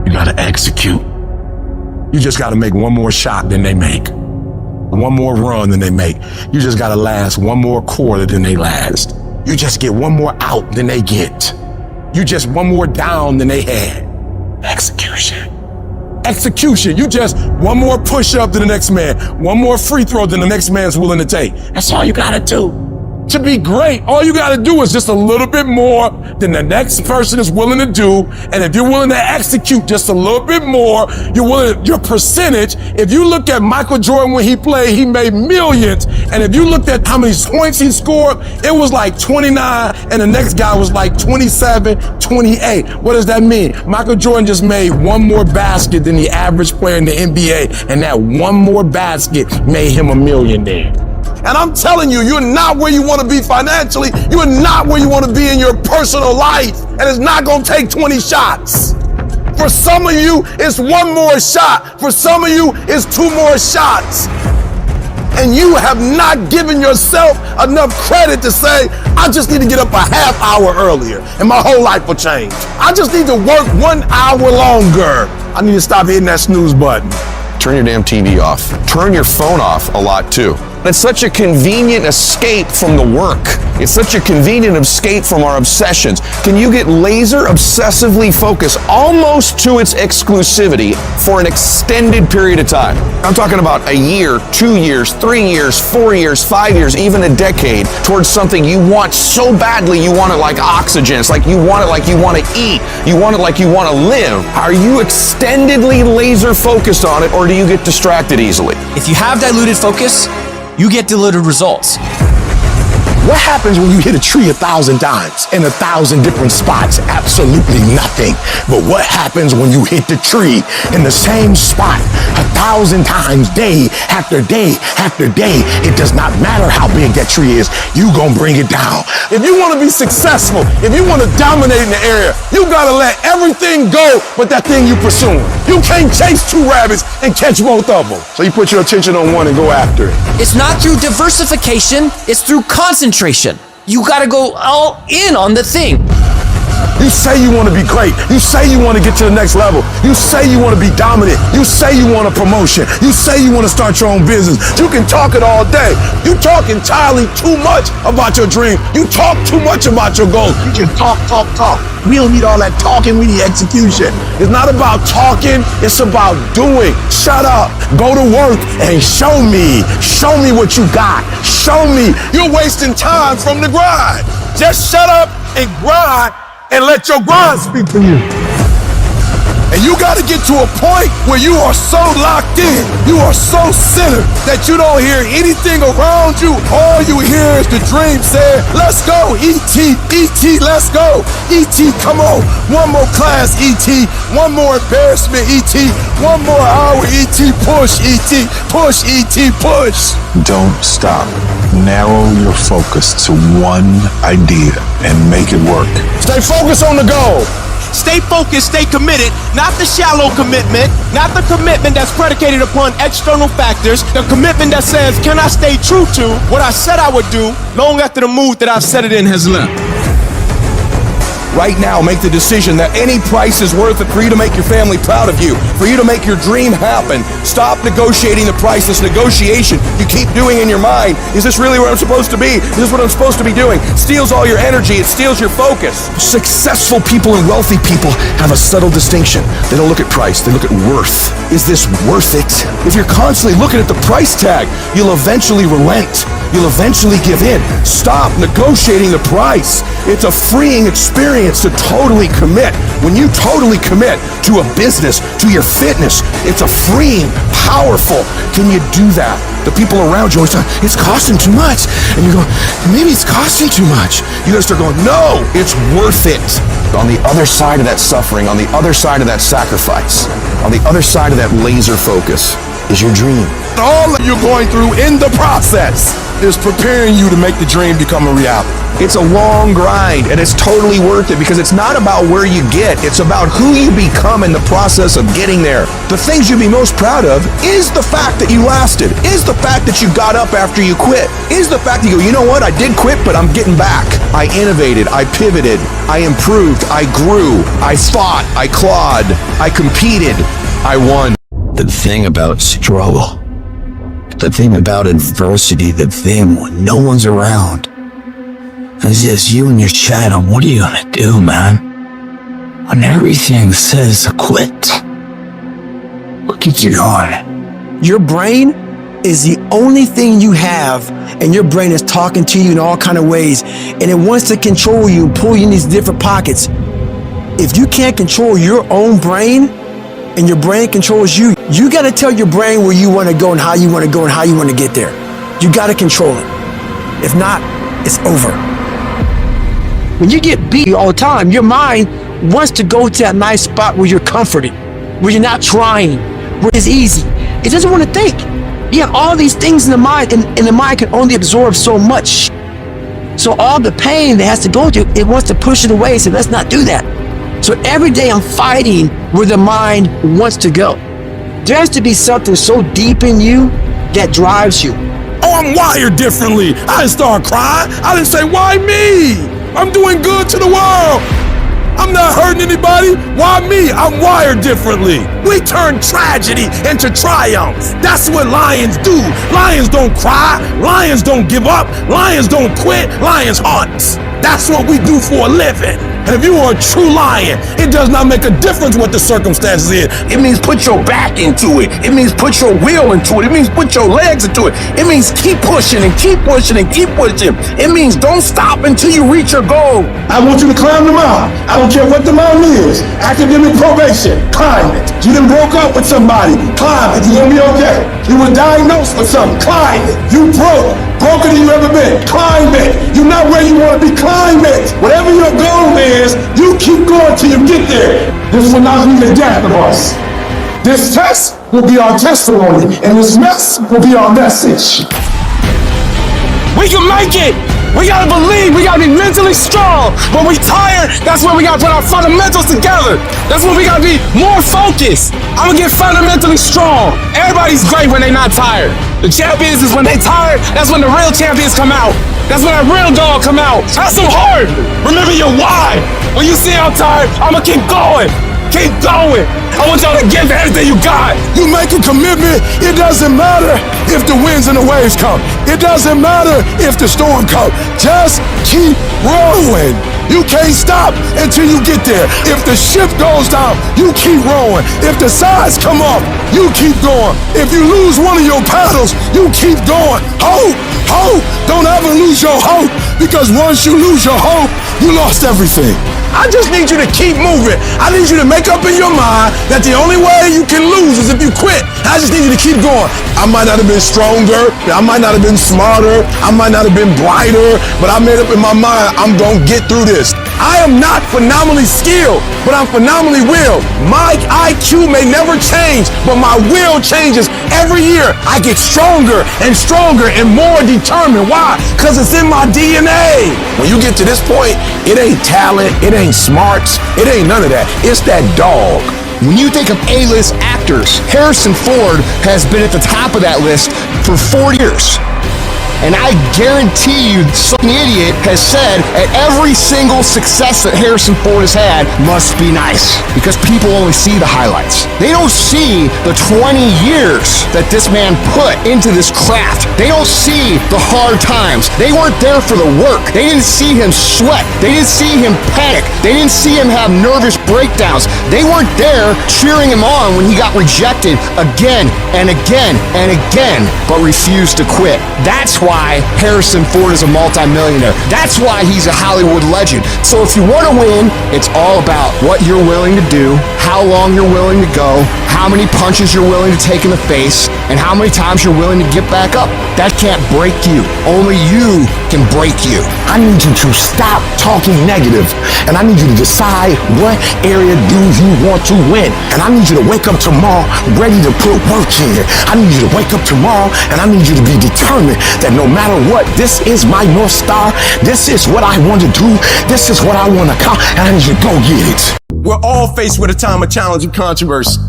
You gotta execute. You just gotta make one more shot than they make. One more run than they make. You just gotta last one more quarter than they last. You just get one more out than they get. You just one more down than they had. Execution. Execution. You just one more push up than the next man. One more free throw than the next man's willing to take. That's all you gotta do. To be great, all you gotta do is just a little bit more than the next person is willing to do. And if you're willing to execute just a little bit more, your percentage, if you look at Michael Jordan when he played, he made millions. And if you looked at how many points he scored, it was like 29, and the next guy was like 27, 28. What does that mean? Michael Jordan just made one more basket than the average player in the NBA, and that one more basket made him a millionaire. And I'm telling you, you're not where you want to be financially. You're not where you want to be in your personal life. And it's not going to take 20 shots. For some of you, it's one more shot. For some of you, it's two more shots. And you have not given yourself enough credit to say, I just need to get up a half hour earlier and my whole life will change. I just need to work 1 hour longer. I need to stop hitting that snooze button. Turn your damn TV off. Turn your phone off a lot too. It's such a convenient escape from the work. It's such a convenient escape from our obsessions. Can you get laser obsessively focused almost to its exclusivity for an extended period of time? I'm talking about a year, 2 years, 3 years, 4 years, 5 years, even a decade towards something you want so badly. You want it like oxygen. It's like you want it like you want to eat. You want it like you want to live. Are you extendedly laser focused on it, or do you get distracted easily? If you have diluted focus, you get diluted results. What happens when you hit a tree 1,000 times in 1,000 different spots? Absolutely nothing. But what happens when you hit the tree in the same spot 1,000 times, day after day after day? It does not matter how big that tree is, you gonna bring it down. If you wanna be successful, if you wanna dominate in the area, you gotta let everything go but that thing you pursuing. You can't chase two rabbits and catch both of them. So you put your attention on one and go after it. It's not through diversification, it's through concentration. You gotta go all in on the thing. You say you want to be great. You say you want to get to the next level. You say you want to be dominant. You say you want a promotion. You say you want to start your own business. You can talk it all day. You talk entirely too much about your dream. You talk too much about your goals. You just talk. We don't need all that talking. We need execution. It's not about talking. It's about doing. Shut up. Go to work and show me. Show me what you got. Show me. You're wasting time from the grind. Just shut up and grind and let your grind speak for you. And you gotta get to a point where you are so locked in, you are so centered that you don't hear anything around you. All you hear is the dream saying, let's go, E.T., E.T., let's go. E.T., come on. One more class, E.T. One more embarrassment, E.T. One more hour, E.T. Push, E.T. Push, E.T. Push. Don't stop. Narrow your focus to one idea and make it work. Stay focused on the goal. Stay focused, stay committed, not the shallow commitment, not the commitment that's predicated upon external factors, the commitment that says, can I stay true to what I said I would do long after the mood that I've set it in has left? Right now, make the decision that any price is worth it for you to make your family proud of you, for you to make your dream happen. Stop negotiating the price. This negotiation you keep doing in your mind. Is this really where I'm supposed to be? Is this what I'm supposed to be doing? It steals all your energy. It steals your focus. Successful people and wealthy people have a subtle distinction. They don't look at price. They look at worth. Is this worth it? If you're constantly looking at the price tag, you'll eventually relent. You'll eventually give in. Stop negotiating the price. It's a freeing experience to totally commit. When you totally commit to a business, to your fitness, it's a freeing, powerful. Can you do that? The people around you always say, it's costing too much. And you go, maybe it's costing too much. You gotta start going, no, it's worth it. On the other side of that suffering, on the other side of that sacrifice, on the other side of that laser focus is your dream. All that you're going through in the process is preparing you to make the dream become a reality. It's a long grind, and it's totally worth it because it's not about where you get, it's about who you become in the process of getting there. The things you'd be most proud of is the fact that you lasted, is the fact that you got up after you quit, is the fact that you go, you know what, I did quit, but I'm getting back. I innovated, I pivoted, I improved, I grew, I fought, I clawed, I competed, I won. The thing about struggle, the thing about adversity, the thing when no one's around, it's just you and your shadow. What are you gonna do, man? When everything says quit, what keeps you going? Your brain is the only thing you have, and your brain is talking to you in all kind of ways, and it wants to control you and pull you in these different pockets. If you can't control your own brain, and your brain controls you, you got to tell your brain where you want to go and how you want to go and how you want to get there. You got to control it. If not, it's over. When you get beat all the time, your mind wants to go to that nice spot where you're comforted, where you're not trying, where it's easy. It doesn't want to think. You have all these things in the mind, and the mind can only absorb so much. So all the pain that has to go through, it wants to push it away and say, let's not do that. So every day I'm fighting where the mind wants to go. There has to be something so deep in you that drives you. Oh, I'm wired differently. I didn't start crying. I didn't say, why me? I'm doing good to the world. I'm not hurting anybody. Why me? I'm wired differently. We turn tragedy into triumph. That's what lions do. Lions don't cry. Lions don't give up. Lions don't quit. Lions hunt. That's what we do for a living. And if you are a true lion, it does not make a difference what the circumstances is. It means put your back into it. It means put your will into it. It means put your legs into it. It means keep pushing and keep pushing and keep pushing. It means don't stop until you reach your goal. I want you to climb the mountain. I don't care what the mountain is. Academic probation, climb it. You done broke up with somebody, climb it. You're gonna be okay. You were diagnosed with something, climb it. You broke. Broker than you ever been. Climb it. You're not where you want to be. Climb it. Whatever your goal is, you keep going till you get there. This will not be the death of us. This test will be our testimony, and this mess will be our message. We can make it! We gotta believe, we gotta be mentally strong. When we tired, that's when we gotta put our fundamentals together. That's when we gotta be more focused. I'm gonna get fundamentally strong. Everybody's great when they're not tired. The champions is when they tired, that's when the real champions come out. That's when that real dog come out. That's so hard. Remember your why. When you see I'm tired, I'ma keep going. Keep going. I want y'all to give everything you got. You make a commitment. It doesn't matter if the winds and the waves come. It doesn't matter if the storm comes. Just keep rolling. You can't stop until you get there. If the ship goes down, you keep rowing. If the sides come up, you keep going. If you lose one of your paddles, you keep going. Hope, hope. Don't ever lose your hope, because once you lose your hope, you lost everything. I just need you to keep moving. I need you to make up in your mind that the only way you can lose is if you quit. I just need you to keep going. I might not have been stronger. I might not have been smarter. I might not have been brighter, but I made up in my mind, I'm gonna get through this. I am not phenomenally skilled, but I'm phenomenally willed. My IQ may never change, but my will changes every year. I get stronger and stronger and more determined. Why? Because it's in my DNA. When you get to this point, it ain't talent, it ain't smarts, it ain't none of that. It's that dog. When you think of A-list actors, Harrison Ford has been at the top of that list for 4 years. And I guarantee you, some idiot has said that every single success that Harrison Ford has had must be nice, because people only see the highlights. They don't see the 20 years that this man put into this craft. They don't see the hard times. They weren't there for the work. They didn't see him sweat. They didn't see him panic. They didn't see him have nervous breakdowns. They weren't there cheering him on when he got rejected again and again and again, but refused to quit. That's why Harrison Ford is a multimillionaire. That's why he's a Hollywood legend. So if you want to win, it's all about what you're willing to do, how long you're willing to go, how many punches you're willing to take in the face, and how many times you're willing to get back up. That can't break you. Only you can break you. I need you to stop talking negative, and I need you to decide what area do you want to win. And I need you to wake up tomorrow ready to put work in. I need you to wake up tomorrow, and I need you to be determined that no matter what, this is my North Star. This is what I want to do. This is what I want to accomplish, and I need you to go get it. We're all faced with a time of challenge and controversy.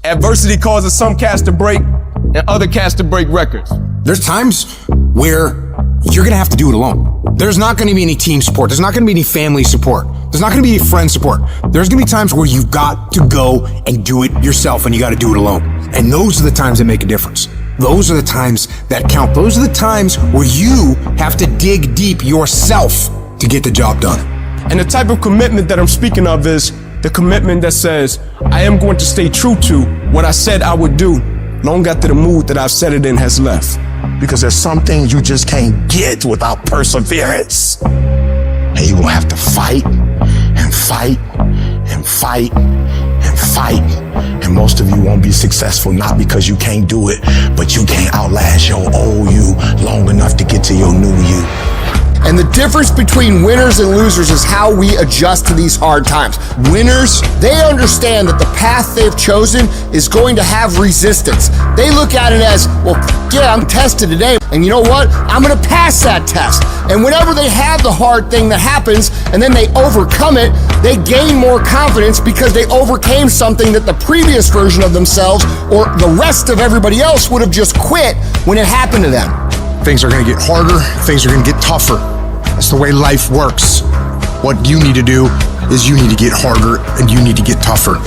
Adversity causes some cats to break and other cats to break records. There's times where you're gonna have to do it alone. There's not gonna be any team support. There's not gonna be any family support. There's not gonna be any friend support. There's gonna be times where you've got to go and do it yourself, and you gotta do it alone. And those are the times that make a difference. Those are the times that count. Those are the times where you have to dig deep yourself to get the job done. And the type of commitment that I'm speaking of is the commitment that says, I am going to stay true to what I said I would do long after the mood that I've said it in has left. Because there's some things you just can't get without perseverance. And you're gonna have to fight and fight and fight and fight. And most of you won't be successful, not because you can't do it, but you can't outlast your old you long enough to get to your new you. And the difference between winners and losers is how we adjust to these hard times. Winners, they understand that the path they've chosen is going to have resistance. They look at it as, well, yeah, I'm tested today, and you know what? I'm gonna pass that test. And whenever they have the hard thing that happens, and then they overcome it, they gain more confidence because they overcame something that the previous version of themselves or the rest of everybody else would have just quit when it happened to them. Things are gonna get harder, things are gonna get tougher. That's the way life works. What you need to do is you need to get harder and you need to get tougher.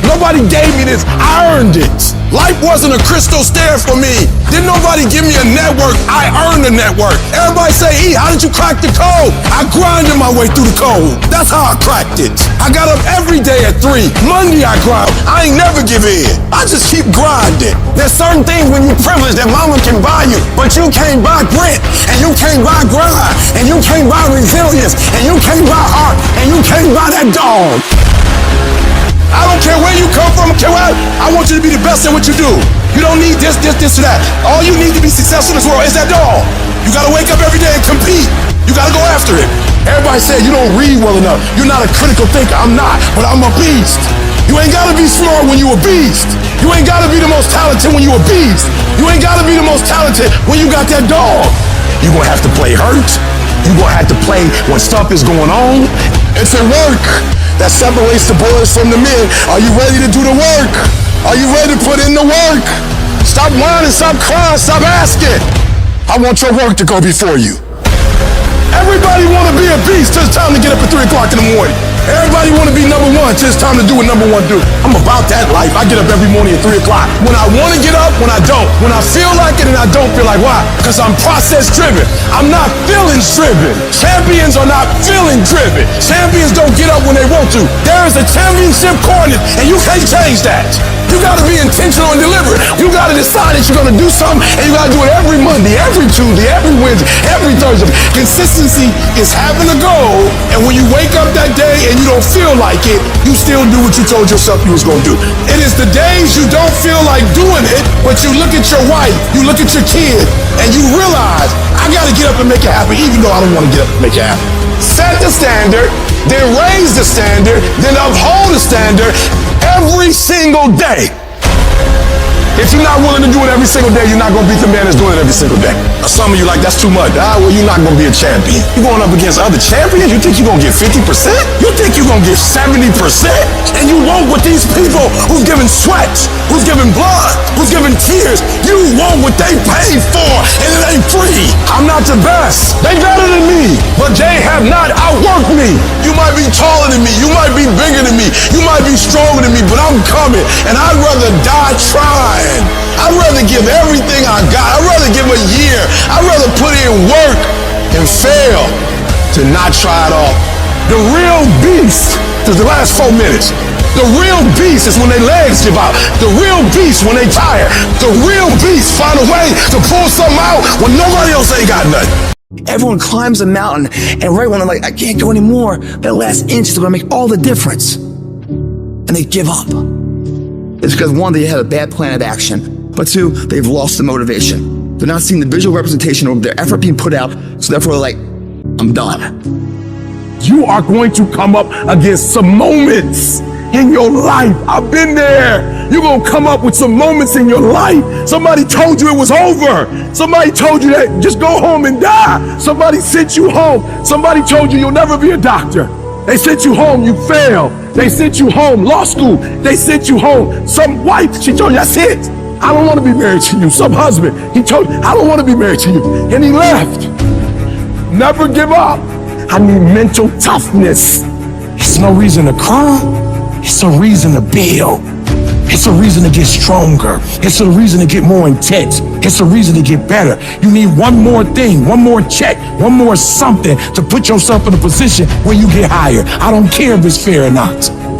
Nobody gave me this, I earned it. Life wasn't a crystal stair for me. Didn't nobody give me a network, I earned the network. Everybody say, E, how did you crack the code? I grinded my way through the code. That's how I cracked it. I got up every day at 3. Monday I grind, I ain't never give in. I just keep grinding. There's certain things when you're privileged that mama can buy you, but you can't buy grit, and you can't buy grind, and you can't buy resilience, and you can't buy heart, and you can't buy that dog. I don't care where you come from, I want you to be the best at what you do. You don't need this, or that. All you need to be successful in this world is that dog. You gotta wake up every day and compete. You gotta go after it. Everybody said you don't read well enough. You're not a critical thinker. I'm not, but I'm a beast. You ain't gotta be smart when you a beast. You ain't gotta be the most talented when you a beast. You ain't gotta be the most talented when you got that dog. You're gonna have to play hurt. You're gonna have to play when stuff is going on. It's a work that separates the boys from the men. Are you ready to do the work? Are you ready to put in the work? Stop whining, stop crying, stop asking. I want your work to go before you. Everybody want to be a beast till it's time to get up at 3 o'clock in the morning. Everybody want to be number one till it's time to do what number one do. I'm about that life. I get up every morning at 3 o'clock. When I want to get up, when I don't. When I feel like it and I don't feel like. Why? Because I'm process driven. I'm not feelings driven. Champions are not feeling driven. Champions don't get up when they want to. There is a championship coordinate and you can't change that. You got to be intentional and deliberate. You got to decide that you're going to do something and you got to do it every Monday, every Tuesday, every Wednesday, every Thursday. Consistency is having a goal, and when you wake up that day and you don't feel like it, you still do what you told yourself you was going to do. It is the days you don't feel like doing it, but you look at your wife, you look at your kid, and you realize, I got to get up and make it happen, even though I don't want to get up and make it happen. Set the standard, then raise the standard, then uphold the standard every single day. If you're not willing to do it every single day, you're not going to beat the man that's doing it every single day. Some of you like, that's too much. Well, you're not going to be a champion. You're going up against other champions? You think you're going to get 50%? You think you're going to get 70%? And you won't with these people who's giving sweat, who's giving blood, who's giving tears. You want what they paid for, and it ain't free. I'm not the best. They better than me, but they have not outworked me. You might be taller than me. You might be bigger than me. You might be stronger than me, but I'm coming, and I'd rather die trying. I'd rather give everything I got. I'd rather give a year. I'd rather put in work and fail to not try it all. The real beast is the last 4 minutes. The real beast is when their legs give out. The real beast when they tired. The real beast find a way to pull something out when nobody else ain't got nothing. Everyone climbs a mountain, and right when they're like, I can't go anymore, that last inch is going to make all the difference. And they give up. It's because, one, they had a bad plan of action, but two, they've lost the motivation. They're not seeing the visual representation of their effort being put out, so therefore they're like, I'm done. You are going to come up against some moments in your life. I've been there. You're going to come up with some moments in your life. Somebody told you it was over. Somebody told you that just go home and die. Somebody sent you home. Somebody told you you'll never be a doctor. They sent you home, you failed. They sent you home, law school. They sent you home. Some wife, she told you, that's it. I don't want to be married to you. Some husband, he told you, I don't want to be married to you. And he left. Never give up. I need mental toughness. It's no reason to cry. It's a reason to build. It's a reason to get stronger. It's a reason to get more intense. It's a reason to get better. You need one more thing, one more check, one more something to put yourself in a position where you get higher. I don't care if it's fair or not.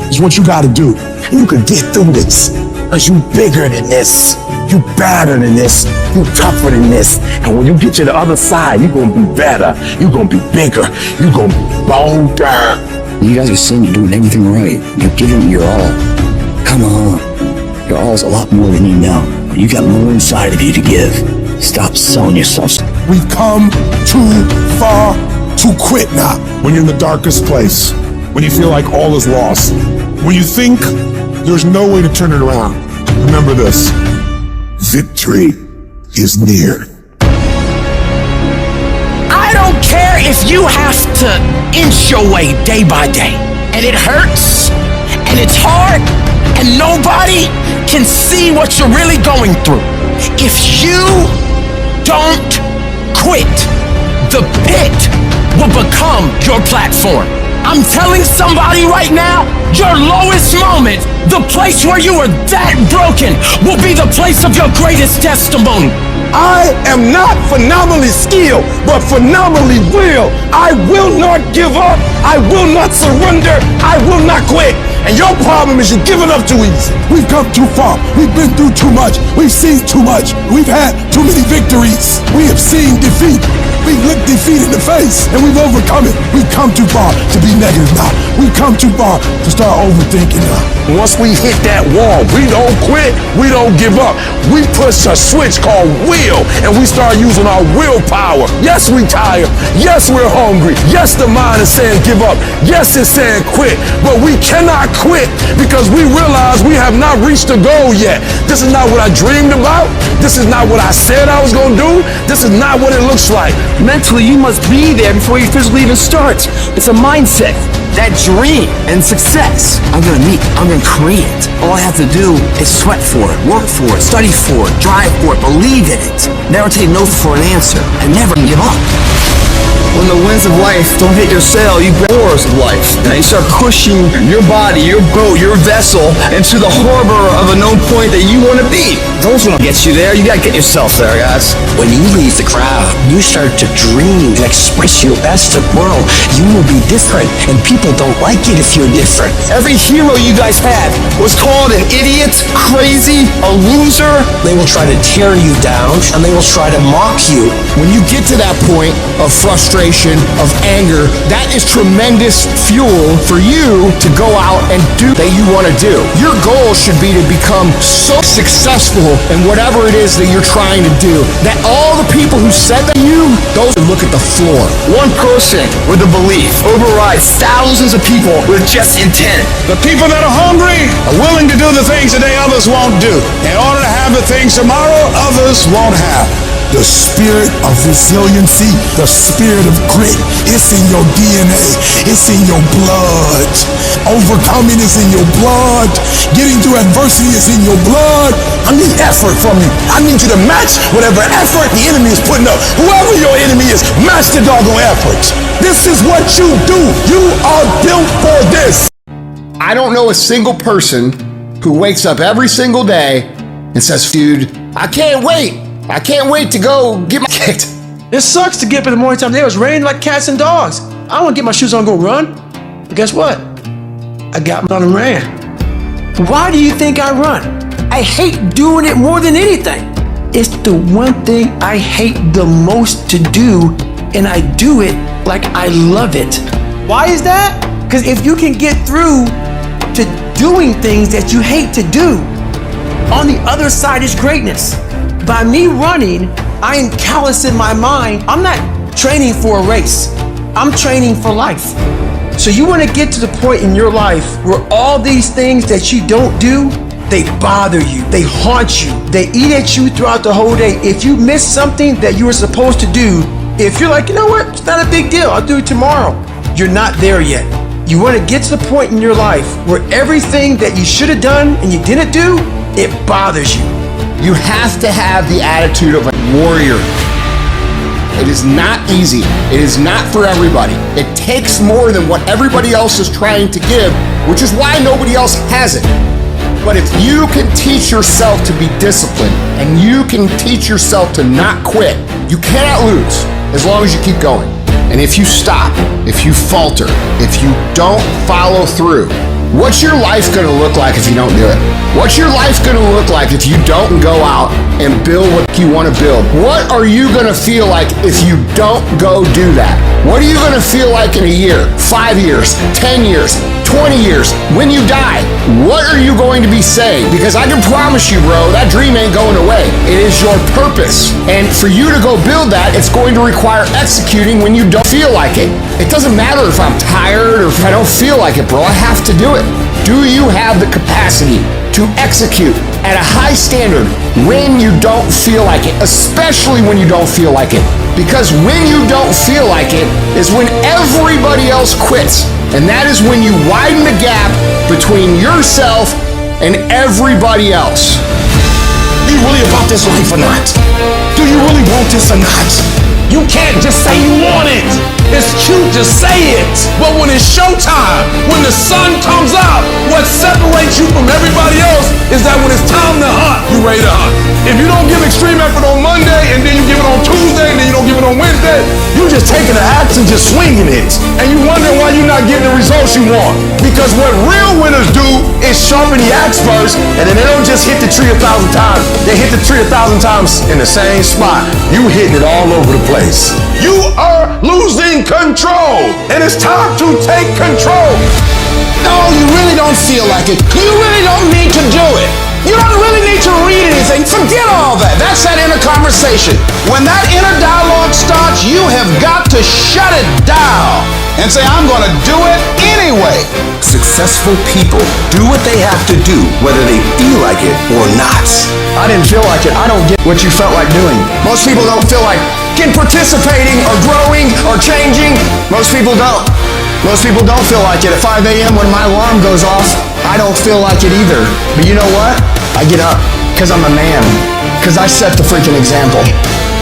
It's what you got to do. And you can get through this because you bigger than this. You better than this. You tougher than this. And when you get to the other side, you're going to be better. You're going to be bigger. You're going to be bolder. You guys are saying you're doing everything right. You're giving your all. Come on. Your all is a lot more than you know. You got more inside of you to give. Stop selling yourself. We've come too far to quit now. When you're in the darkest place, when you feel like all is lost, when you think there's no way to turn it around, remember this. Victory is near. I don't care if you have to inch your way day by day, and it hurts, and it's hard, and nobody can see what you're really going through. If you don't quit, the pit will become your platform. I'm telling somebody right now, your lowest moment, the place where you were that broken, will be the place of your greatest testimony. I am not phenomenally skilled, but phenomenally real. I will not give up. I will not surrender. I will not quit. And your problem is you're giving up too easy. We've come too far. We've been through too much. We've seen too much. We've had too many victories. We have seen defeat. We've looked defeat in the face and we've overcome it. We've come too far to be negative now. We've come too far to start overthinking now. Once we hit that wall, we don't quit. We don't give up. We push a switch called will and we start using our willpower. Yes, we tired. Yes, we're hungry. Yes, the mind is saying give up. Yes, it's saying quit. But we cannot quit because we realize we have not reached the goal yet. This is not what I dreamed about. This is not what I said I was going to do. This is not what it looks like. Mentally, you must be there before you physically even start. It's a mindset. That dream and success, I'm gonna meet, I'm gonna create it. All I have to do is sweat for it, work for it, study for it, drive for it, believe in it. Never take no for an answer, and never give up. When the winds of life don't hit your sail, you grab oars of life. And you start pushing your body, your boat, your vessel into the harbor of a known point that you want to be. Those will get you there. You gotta get yourself there, guys. When you leave the crowd, you start to dream and express your best of the world. You will be different, and people don't like it if you're different. Every hero you guys had was called an idiot, crazy, a loser. They will try to tear you down, and they will try to mock you. When you get to that point of frustration, of anger, that is tremendous fuel for you to go out and do that you want to do. Your goal should be to become so successful in whatever it is that you're trying to do that all the people who said that you, those who look at the floor. One person with a belief overrides thousands of people with just intent. The people that are hungry are willing to do the things today others won't do. In order to have the things tomorrow others won't have. The spirit of resiliency, the spirit of grit, it's in your DNA, it's in your blood. Overcoming is in your blood. Getting through adversity is in your blood. I need effort from you. I need you to match whatever effort the enemy is putting up. Whoever your enemy is, match the doggone effort. This is what you do. You are built for this. I don't know a single person who wakes up every single day and says, dude, I can't wait. I can't wait to go get my kicked. It sucks to get up in the morning time. It was raining like cats and dogs. I want to get my shoes on and go run. But guess what? I got on and ran. Why do you think I run? I hate doing it more than anything. It's the one thing I hate the most to do, and I do it like I love it. Why is that? Because if you can get through to doing things that you hate to do, On the other side is greatness. By me running, I am callous in my mind. I'm not training for a race. I'm training for life. So you want to get to the point in your life where all these things that you don't do, they bother you, they haunt you, they eat at you throughout the whole day. If you miss something that you were supposed to do, if you're like, you know what, it's not a big deal, I'll do it tomorrow, you're not there yet. You want to get to the point in your life where everything that you should have done and you didn't do, it bothers you. You have to have the attitude of a warrior. It is not easy. It is not for everybody. It takes more than what everybody else is trying to give, which is why nobody else has it. But if you can teach yourself to be disciplined and you can teach yourself to not quit, you cannot lose as long as you keep going. And if you stop, if you falter, if you don't follow through, what's your life gonna look like if you don't do it? What's your life gonna look like if you don't go out and build what you wanna build? What are you gonna feel like if you don't go do that? What are you gonna feel like in a year, 5 years, 10 years, 20 years, when you die? What are you going to be saying? Because I can promise you, bro, that dream ain't going away. It is your purpose. And for you to go build that, it's going to require executing when you don't feel like it. It doesn't matter if I'm tired or if I don't feel like it, bro. I have to do it. Do you have the capacity to execute at a high standard when you don't feel like it, especially when you don't feel like it? Because when you don't feel like it is when everybody else quits. And that is when you widen the gap between yourself and everybody else. Are you really about this life or not? Do you really want this or not? You can't just say you want it. It's cute to say it. But when it's showtime, when the sun comes out, what separates you from everybody else is that when it's time to hunt, you ready to hunt. If you don't give extreme effort on Monday, and then you give it on Tuesday, and then you don't give it on Wednesday, you just taking the axe and just swinging it. And you wonder why you're not getting the results you want. Because what real winners do is sharpen the axe first, and then they don't just hit the tree 1,000 times. They hit the tree 1,000 times in the same spot. You hitting it all over the place. You are losing control, and it's time to take control. No, you really don't feel like it. You really don't need to do it. You don't really need to read anything. Forget all that. That's that inner conversation. When that inner dialogue starts, you have got to shut it down and say, I'm going to do it anyway. Successful people do what they have to do, whether they feel like it or not. I didn't feel like it. I don't get what you felt like doing. Most people don't feel like participating or growing or changing. Most people don't. Most people don't feel like it. At 5 a.m. when my alarm goes off, I don't feel like it either. But you know what? I get up because I'm a man. Because I set the freaking example.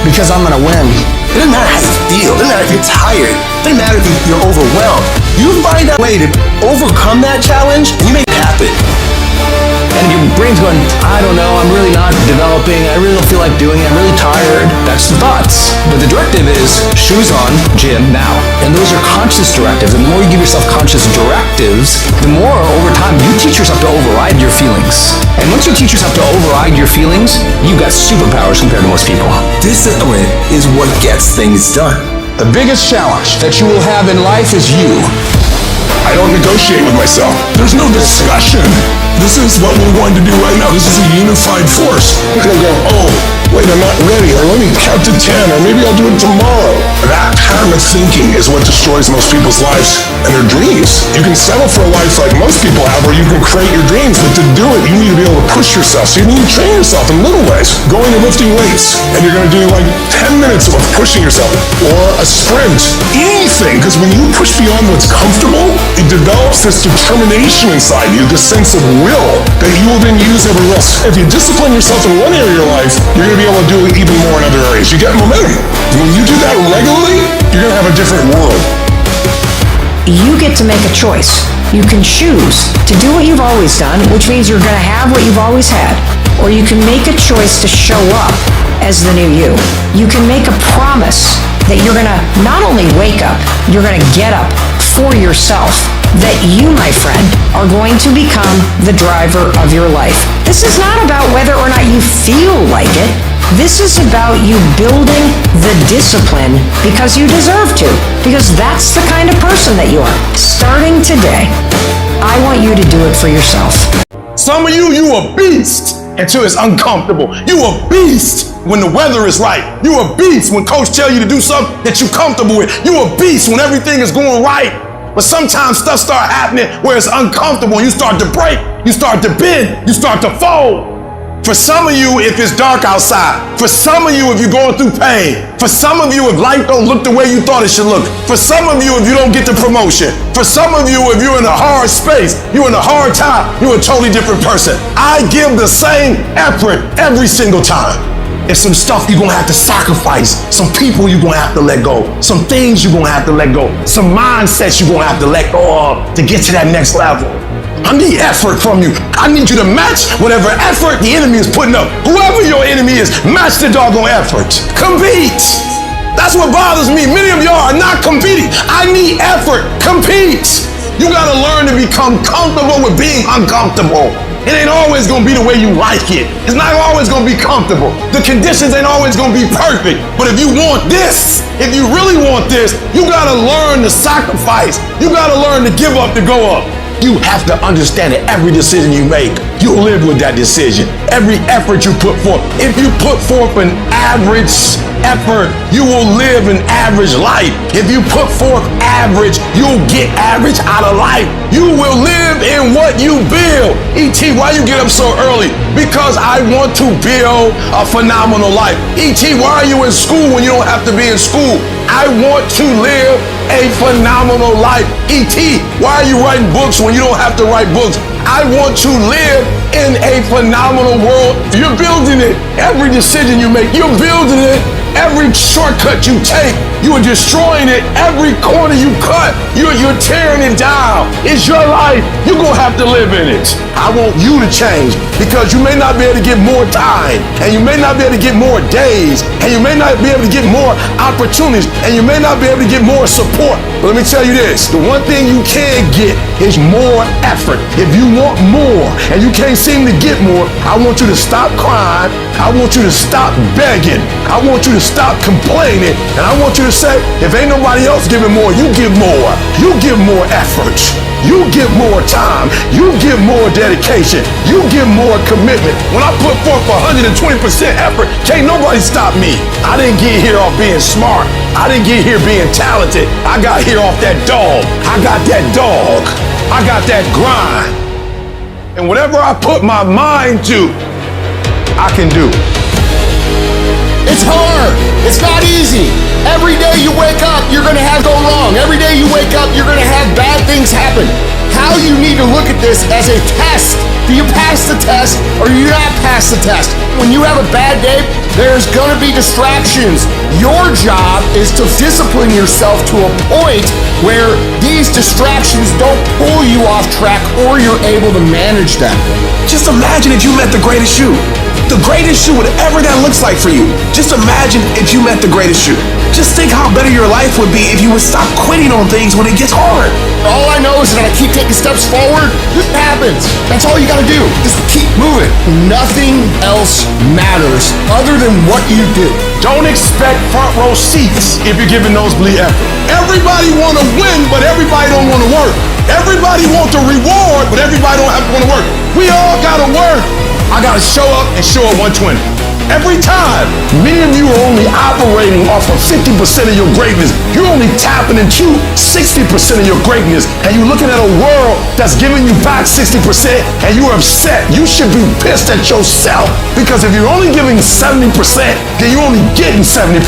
Because I'm going to win. It doesn't matter how you feel. It doesn't matter if you're tired. It doesn't matter if you're overwhelmed. You find a way to overcome that challenge and you make it happen. And your brain's going, I don't know, I'm really not developing, I really don't feel like doing it, I'm really tired. That's the thoughts. But the directive is, shoes on, gym, now. And those are conscious directives. And the more you give yourself conscious directives, the more over time you teach yourself to override your feelings. And once you teach yourself to override your feelings, you've got superpowers compared to most people. Discipline is what gets things done. The biggest challenge that you will have in life is you. I don't negotiate with myself. There's no discussion. This is what we're going to do right now. This is a unified force. We're going to go, oh, wait, I'm not ready. Or let me count to 10. Or maybe I'll do it tomorrow. That pattern of thinking is what destroys most people's lives and their dreams. You can settle for a life like most people have where you can create your dreams. But to do it, you need to be able to push yourself. So you need to train yourself in little ways. Going and lifting weights. And you're going to do like 10 minutes of pushing yourself. Or a sprint. Anything. Because when you push beyond what's comfortable, it develops this determination inside you, this sense of will that you will then use everywhere else. If you discipline yourself in one area of your life, you're going to be able to do it even more in other areas. You get momentum. When you do that regularly, you're going to have a different world. You get to make a choice. You can choose to do what you've always done, which means you're going to have what you've always had. Or you can make a choice to show up as the new you. You can make a promise that you're going to not only wake up, you're going to get up for yourself, that you, my friend, are going to become the driver of your life. This is not about whether or not you feel like it. This is about you building the discipline because you deserve to, because that's the kind of person that you are. Starting today, I want you to do it for yourself. Some of you a beast. until it's uncomfortable. You a beast when the weather is right. You a beast when coach tell you to do something that you comfortable with. You a beast when everything is going right. But sometimes stuff start happening where it's uncomfortable. You start to break, you start to bend, you start to fold. For some of you, if it's dark outside. For some of you, if you're going through pain. For some of you, if life don't look the way you thought it should look. For some of you, if you don't get the promotion. For some of you, if you're in a hard space, you're in a hard time, you're a totally different person. I give the same effort every single time. It's some stuff you're gonna have to sacrifice. Some people you're gonna have to let go. Some things you're gonna have to let go. Some mindsets you're gonna have to let go of to get to that next level. I need effort from you. I need you to match whatever effort the enemy is putting up. Whoever your enemy is, match the doggone effort. Compete. That's what bothers me. Many of y'all are not competing. I need effort. Compete. You gotta learn to become comfortable with being uncomfortable. It ain't always gonna be the way you like it. It's not always gonna be comfortable. The conditions ain't always gonna be perfect. But if you want this, if you really want this, you gotta learn to sacrifice. You gotta learn to give up to go up. You have to understand that every decision you make, you live with that decision. Every effort you put forth. If you put forth an average effort, you will live an average life. If you put forth average, you'll get average out of life. You will live in what you build. E.T., why you get up so early? Because I want to build a phenomenal life. E.T., why are you in school when you don't have to be in school? I want to live a phenomenal life. E.T., why are you writing books when you don't have to write books? I want to live in a phenomenal world. You're building it. Every decision you make, you're building it. Every shortcut you take, you are destroying it. Every corner you cut, you're tearing it down. It's your life. You're going to have to live in it. I want you to change because you may not be able to get more time, and you may not be able to get more days, and you may not be able to get more opportunities, and you may not be able to get more support. But let me tell you this, the one thing you can get is more effort. If you want more and you can't seem to get more, I want you to stop crying. I want you to stop begging. I want you to stop complaining. And I want you to say, if ain't nobody else giving more, you give more. You give more effort. You give more time. You give more dedication. You give more commitment. When I put forth 120% effort, can't nobody stop me. I didn't get here off being smart. I didn't get here being talented. I got here off that dog. I got that dog. I got that grind. And whatever I put my mind to, I can do. It's hard. It's not easy. Every day you wake up, you're going to have go wrong. Every day you wake up, you're going to have bad things happen. How you need to look at this as a test. Do you pass the test or do you not pass the test? When you have a bad day, there's going to be distractions. Your job is to discipline yourself to a point where these distractions don't pull you off track or you're able to manage them. Just imagine if you met the greatest you. The greatest you, whatever that looks like for you. Just imagine if you met the greatest you. Just think how better your life would be if you would stop quitting on things when it gets hard. All I know is that I keep taking steps forward, it happens. That's all you gotta do. Just keep moving. Nothing else matters other than what you do. Don't expect front row seats if you're giving nosebleed effort. Everybody want to win, but everybody don't want to work. Everybody want the reward, but everybody don't have to want to work. We all gotta work. I gotta show up and show up 120. Every time. Many of you are only operating off of 50% of your greatness. You're only tapping into 60% of your greatness. And you're looking at a world that's giving you back 60% and you're upset. You should be pissed at yourself because if you're only giving 70%, then you're only getting 70%.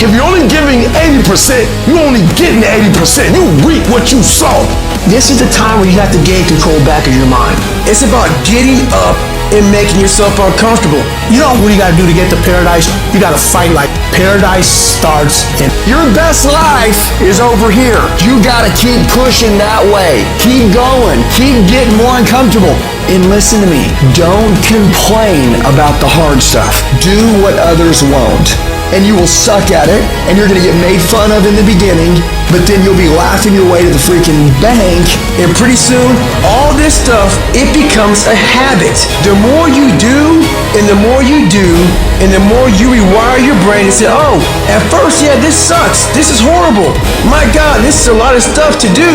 If you're only giving 80%, you're only getting 80%. You reap what you sow. This is the time where you have to gain control back of your mind. It's about getting up and making yourself uncomfortable. You know what you gotta do to get to paradise? You gotta fight like paradise starts in. Your best life is over here. You gotta keep pushing that way. Keep going. Keep getting more uncomfortable. And listen to me. Don't complain about the hard stuff. Do what others won't. And you will suck at it, and you're gonna get made fun of in the beginning, but then you'll be laughing your way to the freaking bank, and pretty soon, all this stuff, it becomes a habit. The more you do, and the more you do, and the more you rewire your brain and say, oh, at first, yeah, this sucks. This is horrible. My God, this is a lot of stuff to do.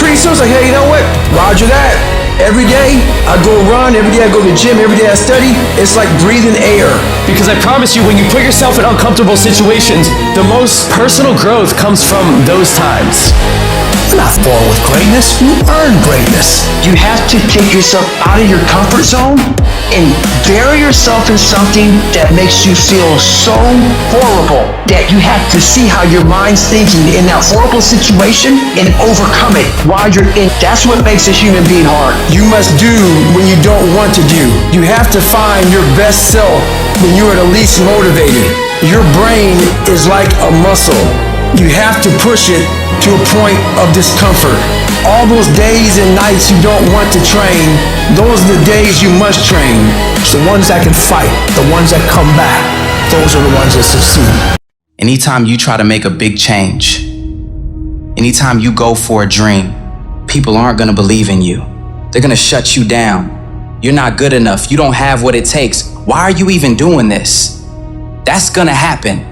Pretty soon, it's like, hey, you know what? Roger that. Every day I go run, every day I go to the gym, every day I study. It's like breathing air. Because I promise you, when you put yourself in uncomfortable situations, the most personal growth comes from those times. You're not born with greatness. You earn greatness. You have to take yourself out of your comfort zone and bury yourself in something that makes you feel so horrible that you have to see how your mind's thinking in that horrible situation and overcome it while you're in. That's what makes a human being hard. You must do when you don't want to do. You have to find your best self when you are the least motivated. Your brain is like a muscle. You have to push it to a point of discomfort. All those days and nights you don't want to train, those are the days you must train. It's the ones that can fight, the ones that come back, those are the ones that succeed. Anytime you try to make a big change, anytime you go for a dream, people aren't gonna believe in you. They're gonna shut you down. You're not good enough. You don't have what it takes. Why are you even doing this? That's gonna happen.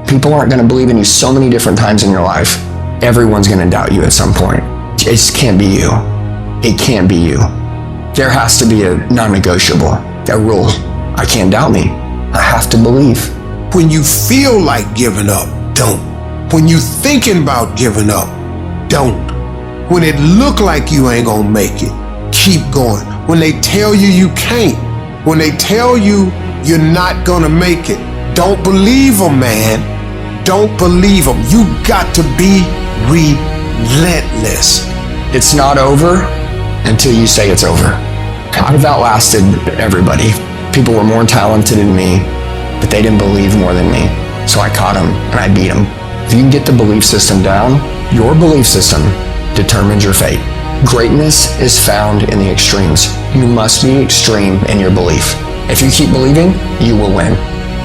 People aren't going to believe in you so many different times in your life. Everyone's going to doubt you at some point. It just can't be you. It can't be you. There has to be a non-negotiable, a rule. I can't doubt me. I have to believe. When you feel like giving up, don't. When you thinking about giving up, don't. When it look like you ain't gonna make it, keep going. When they tell you you can't, when they tell you you're not gonna make it, don't believe them, man. Don't believe them. You got to be relentless. It's not over until you say it's over. I've outlasted everybody. People were more talented than me, but they didn't believe more than me. So I caught them and I beat them. If you can get the belief system down, your belief system determines your fate. Greatness is found in the extremes. You must be extreme in your belief. If you keep believing, you will win.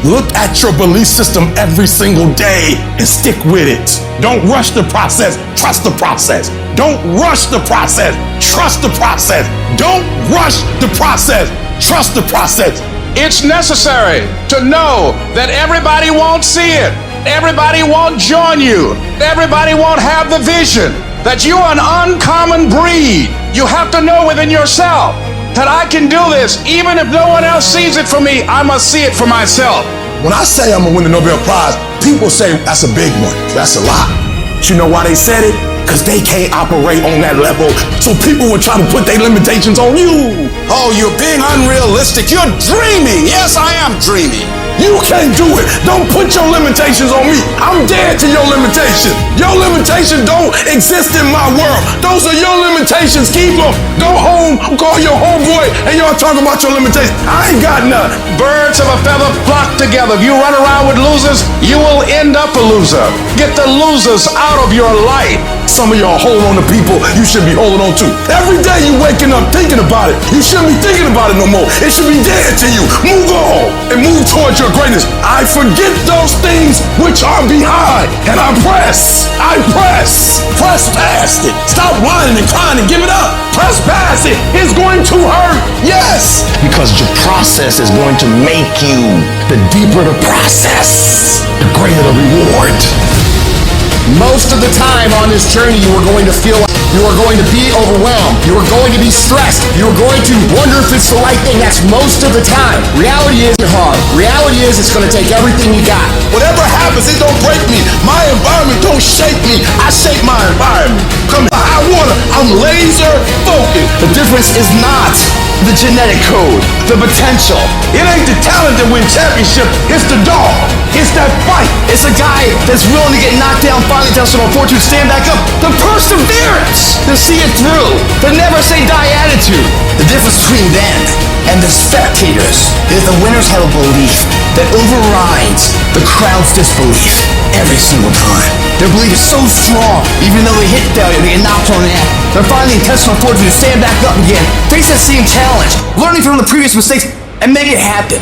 Look at your belief system every single day and stick with it. Don't rush the process, trust the process. Don't rush the process, trust the process. Don't rush the process, trust the process. It's necessary to know that everybody won't see it. Everybody won't join you. Everybody won't have the vision. That you are an uncommon breed. You have to know within yourself that I can do this. Even if no one else sees it for me, I must see it for myself. When I say I'm gonna win the Nobel Prize, people say that's a big one. That's a lot. But you know why they said it? Because they can't operate on that level. So people will try to put their limitations on you. Oh, you're being unrealistic. You're dreaming. Yes, I am dreaming. You can't do it. Don't put your limitations on me. I'm dead to your limitations. Your limitations don't exist in my world. Those are your limitations. Keep them. Go home, call your homeboy, and y'all talk about your limitations. I ain't got none. Birds of a feather flock together. If you run around with losers, you will end up a loser. Get the losers out of your life. Some of y'all hold on to people you should be holding on to. Every day you waking up thinking about it. You shouldn't be thinking about it no more. It should be dead to you. Move on and move towards your greatness. I forget those things which are behind and I press. Press past it. Stop whining and crying and give it up. Press past it. It's going to hurt. Yes. Because your process is going to make you. The deeper the process, the greater the reward. Most of the time on this journey, you are going to feel like you are going to be overwhelmed. You are going to be stressed. You are going to wonder if it's the right thing. That's most of the time. Reality is hard. Reality is it's going to take everything you got. Whatever happens, it don't break me. My environment don't shake me. I shape my environment. Come high water, I'm laser focused. The difference is not the genetic code, the potential. It ain't the talent that wins championship. It's the dog. It's that fight. It's a guy that's willing to get knocked down, finally tell someone fortune, stand back up. The perseverance to see it through. The never say die attitude. The difference between them and the spectators is the winners have a belief that overrides the crowd's disbelief every single time. Their belief is so strong, even though they hit failure, they get knocked on the head. They're finding intestinal fortitude to stand back up again, face that same challenge, learning from the previous mistakes, and make it happen.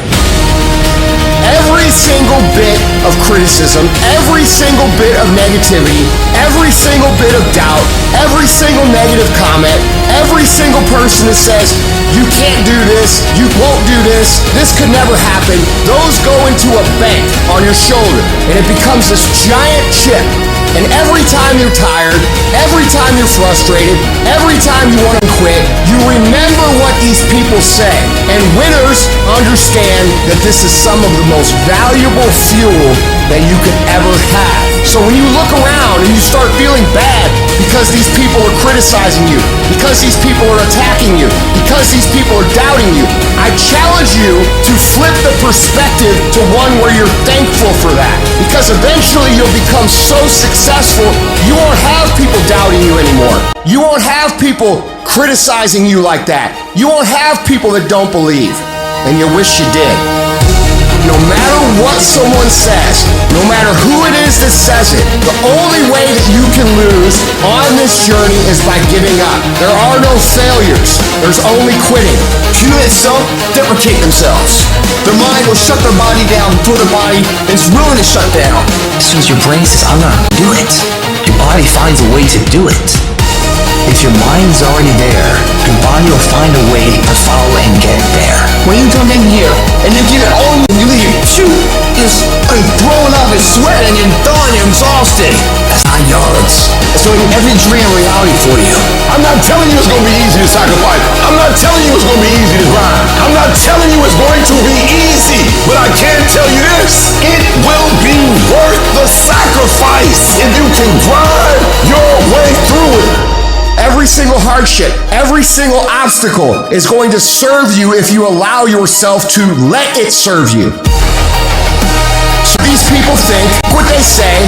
Every single bit of criticism, every single bit of negativity, every single bit of doubt, every single negative comment, every single person that says, you can't do this, you won't do this could never happen, those go into a bank on your shoulder, and it becomes this giant chip. And every time you're tired, every time you're frustrated, every time you want to quit, you remember what these people say. And winners understand that this is some of the most valuable fuel that you could ever have. So when you look around and you start feeling bad because these people are criticizing you, because these people are attacking you, because these people are doubting you, I challenge you to flip the perspective to one where you're thankful for that. Because eventually you'll become so successful, you won't have people doubting you anymore. You won't have people criticizing you like that. You won't have people that don't believe, and you wish you did. No matter what someone says, no matter who it is that says it, the only way that you can lose on this journey is by giving up. There are no failures. There's only quitting. People that self-deprecate themselves, their mind will shut their body down before their body is willing to shut down. As soon as your brain says, I'm not gonna do it, your body finds a way to do it. If your mind is already there, your body will find a way to follow and get there. When you come in here and you get it on you leave, is throwing up and sweating and done, you're exhausted. That's 9 yards. That's doing every dream a reality for you. I'm not telling you it's going to be easy to sacrifice. I'm not telling you it's going to be easy to grind. I'm not telling you it's going to be easy. But I can tell you this. It will be worth the sacrifice if you can grind your way through it. Every single hardship, every single obstacle is going to serve you if you allow yourself to let it serve you. So these people think what they say,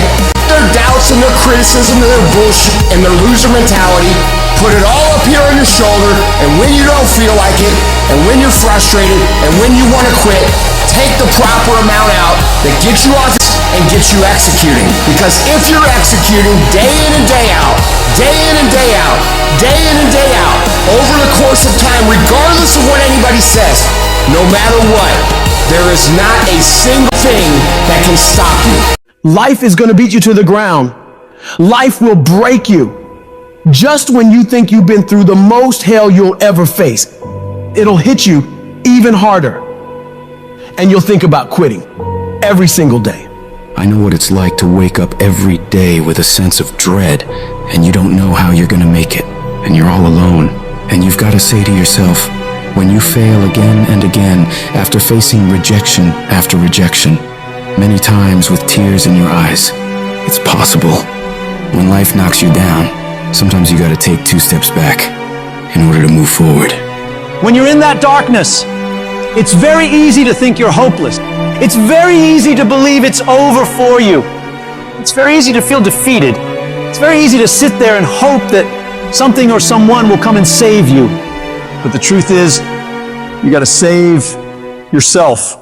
their doubts and their criticism and their bullshit and their loser mentality, put it all up here on your shoulder, and when you don't feel like it, and when you're frustrated, and when you want to quit, take the proper amount out that gets you off and gets you executing. Because if you're executing day in and day out, day in and day out, day in and day out, over the course of time, regardless of what anybody says, no matter what, there is not a single thing that can stop you. Life is going to beat you to the ground. Life will break you. Just when you think you've been through the most hell you'll ever face, it'll hit you even harder. And you'll think about quitting every single day. I know what it's like to wake up every day with a sense of dread, and you don't know how you're gonna make it, and you're all alone. And you've got to say to yourself, when you fail again and again, after facing rejection after rejection, many times with tears in your eyes, it's possible. When life knocks you down, sometimes you gotta take 2 steps back in order to move forward. When you're in that darkness, it's very easy to think you're hopeless. It's very easy to believe it's over for you. It's very easy to feel defeated. It's very easy to sit there and hope that something or someone will come and save you. But the truth is, you gotta save yourself.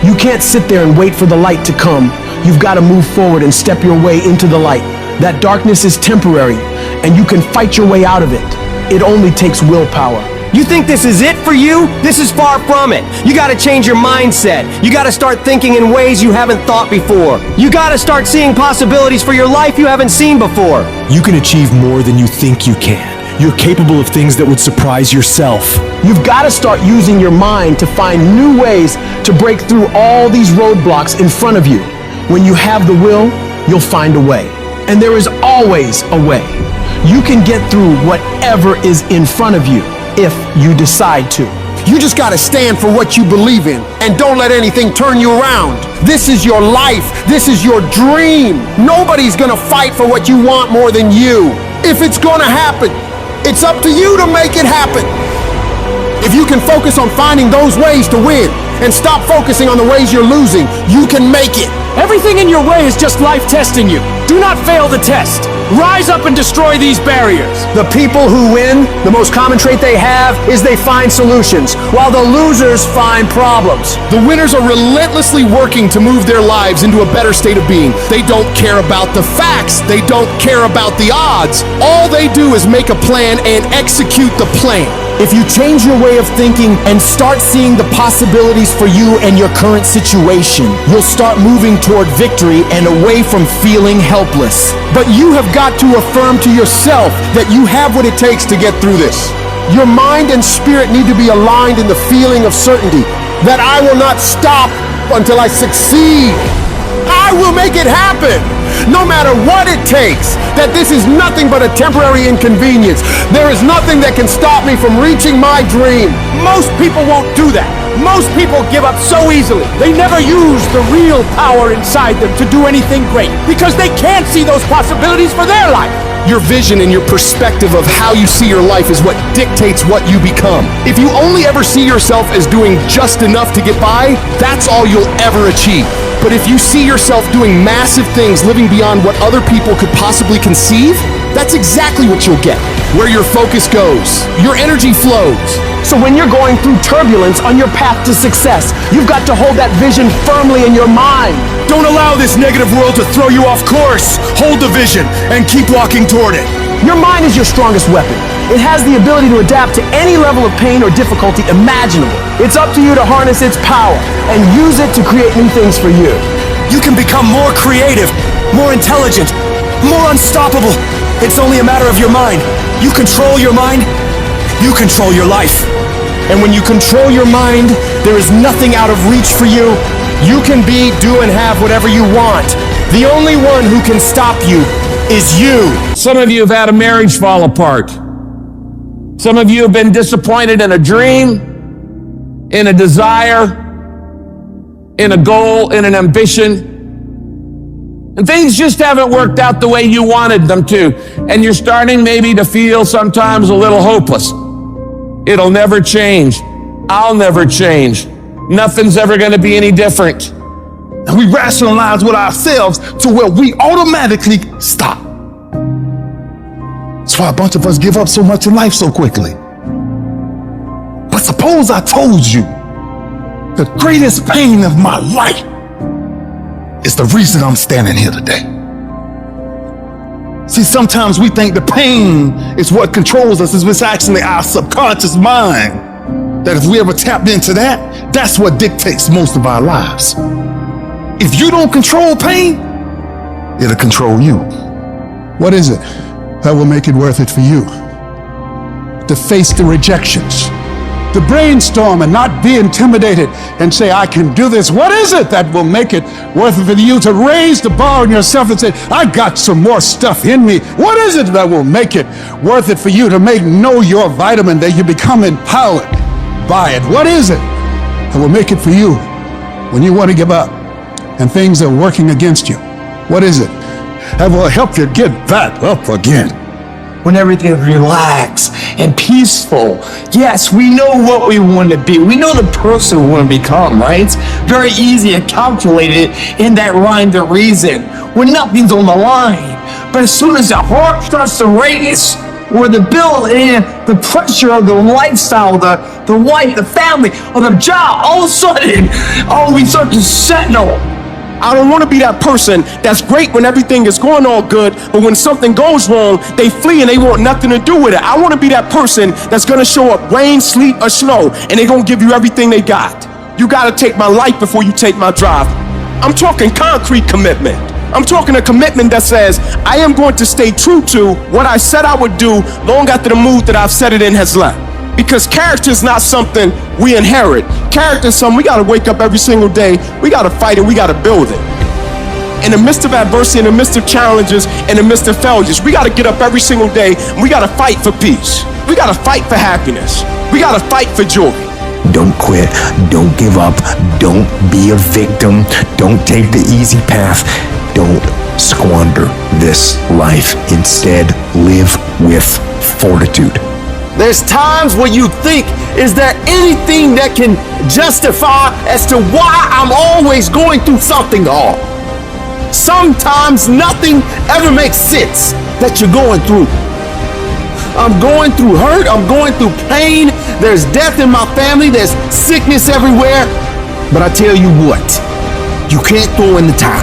You can't sit there and wait for the light to come. You've got to move forward and step your way into the light. That darkness is temporary, and you can fight your way out of it. It only takes willpower. You think this is it for you? This is far from it. You gotta change your mindset. You gotta start thinking in ways you haven't thought before. You gotta start seeing possibilities for your life you haven't seen before. You can achieve more than you think you can. You're capable of things that would surprise yourself. You've got to start using your mind to find new ways to break through all these roadblocks in front of you. When you have the will, you'll find a way. And there is always a way. You can get through whatever is in front of you if you decide to. You just gotta stand for what you believe in and don't let anything turn you around. This is your life. This is your dream. Nobody's gonna fight for what you want more than you. If it's gonna happen, it's up to you to make it happen. If you can focus on finding those ways to win and stop focusing on the ways you're losing, you can make it. Everything in your way is just life testing you. Do not fail the test. Rise up and destroy these barriers. The people who win, the most common trait they have is they find solutions, while the losers find problems. The winners are relentlessly working to move their lives into a better state of being. They don't care about the facts. They don't care about the odds. All they do is make a plan and execute the plan. If you change your way of thinking and start seeing the possibilities for you and your current situation, you'll start moving toward victory and away from feeling helpless. But you have got to affirm to yourself that you have what it takes to get through this. Your mind and spirit need to be aligned in the feeling of certainty that I will not stop until I succeed. I will make it happen, no matter what it takes. That this is nothing but a temporary inconvenience. There is nothing that can stop me from reaching my dream. Most people won't do that. Most people give up so easily. They never use the real power inside them to do anything great because they can't see those possibilities for their life. Your vision and your perspective of how you see your life is what dictates what you become. If you only ever see yourself as doing just enough to get by, that's all you'll ever achieve. But if you see yourself doing massive things, living beyond what other people could possibly conceive, that's exactly what you'll get. Where your focus goes, your energy flows. So when you're going through turbulence on your path to success, you've got to hold that vision firmly in your mind. Don't allow this negative world to throw you off course. Hold the vision and keep walking toward it. Your mind is your strongest weapon. It has the ability to adapt to any level of pain or difficulty imaginable. It's up to you to harness its power and use it to create new things for you. You can become more creative, more intelligent, more unstoppable. It's only a matter of your mind. You control your mind, you control your life. And when you control your mind, there is nothing out of reach for you. You can be, do, and have whatever you want. The only one who can stop you is you. Some of you have had a marriage fall apart. Some of you have been disappointed in a dream, in a desire, in a goal, in an ambition. And things just haven't worked out the way you wanted them to. And you're starting maybe to feel sometimes a little hopeless. It'll never change. I'll never change. Nothing's ever going to be any different. And we rationalize with ourselves to where we automatically stop. That's why a bunch of us give up so much in life so quickly. But suppose I told you the greatest pain of my life is the reason I'm standing here today. See, sometimes we think the pain is what controls us. It's actually our subconscious mind. That if we ever tapped into that, that's what dictates most of our lives. If you don't control pain, it'll control you. What is it that will make it worth it for you? To face the rejections, to brainstorm and not be intimidated and say, I can do this. What is it that will make it worth it for you to raise the bar on yourself and say, I got some more stuff in me? What is it that will make it worth it for you to know your vitamin, that you become empowered by it? What is it that will make it for you when you want to give up and things are working against you? What is it that will help you get back up again? When everything's relaxed and peaceful. Yes, we know what we want to be. We know the person we want to become, right? It's very easy to calculate it in that rhyme to reason when nothing's on the line. But as soon as the heart starts to race, or the bill and the pressure of the lifestyle, the wife, the family, or the job, all of a sudden, we start to settle. I don't want to be that person that's great when everything is going all good, but when something goes wrong, they flee and they want nothing to do with it. I want to be that person that's going to show up rain, sleet, or snow, and they're going to give you everything they got. You got to take my life before you take my drive. I'm talking concrete commitment. I'm talking a commitment that says, I am going to stay true to what I said I would do long after the mood that I've set it in has left. Because character is not something we inherit. Character is something we got to wake up every single day. We got to fight it. We got to build it. In the midst of adversity, in the midst of challenges, in the midst of failures, we got to get up every single day and we got to fight for peace. We got to fight for happiness. We got to fight for joy. Don't quit. Don't give up. Don't be a victim. Don't take the easy path. Don't squander this life. Instead, live with fortitude. There's times where you think, is there anything that can justify as to why I'm always going through something hard? Sometimes nothing ever makes sense that you're going through. I'm going through hurt, I'm going through pain, there's death in my family, there's sickness everywhere. But I tell you what, you can't throw in the towel.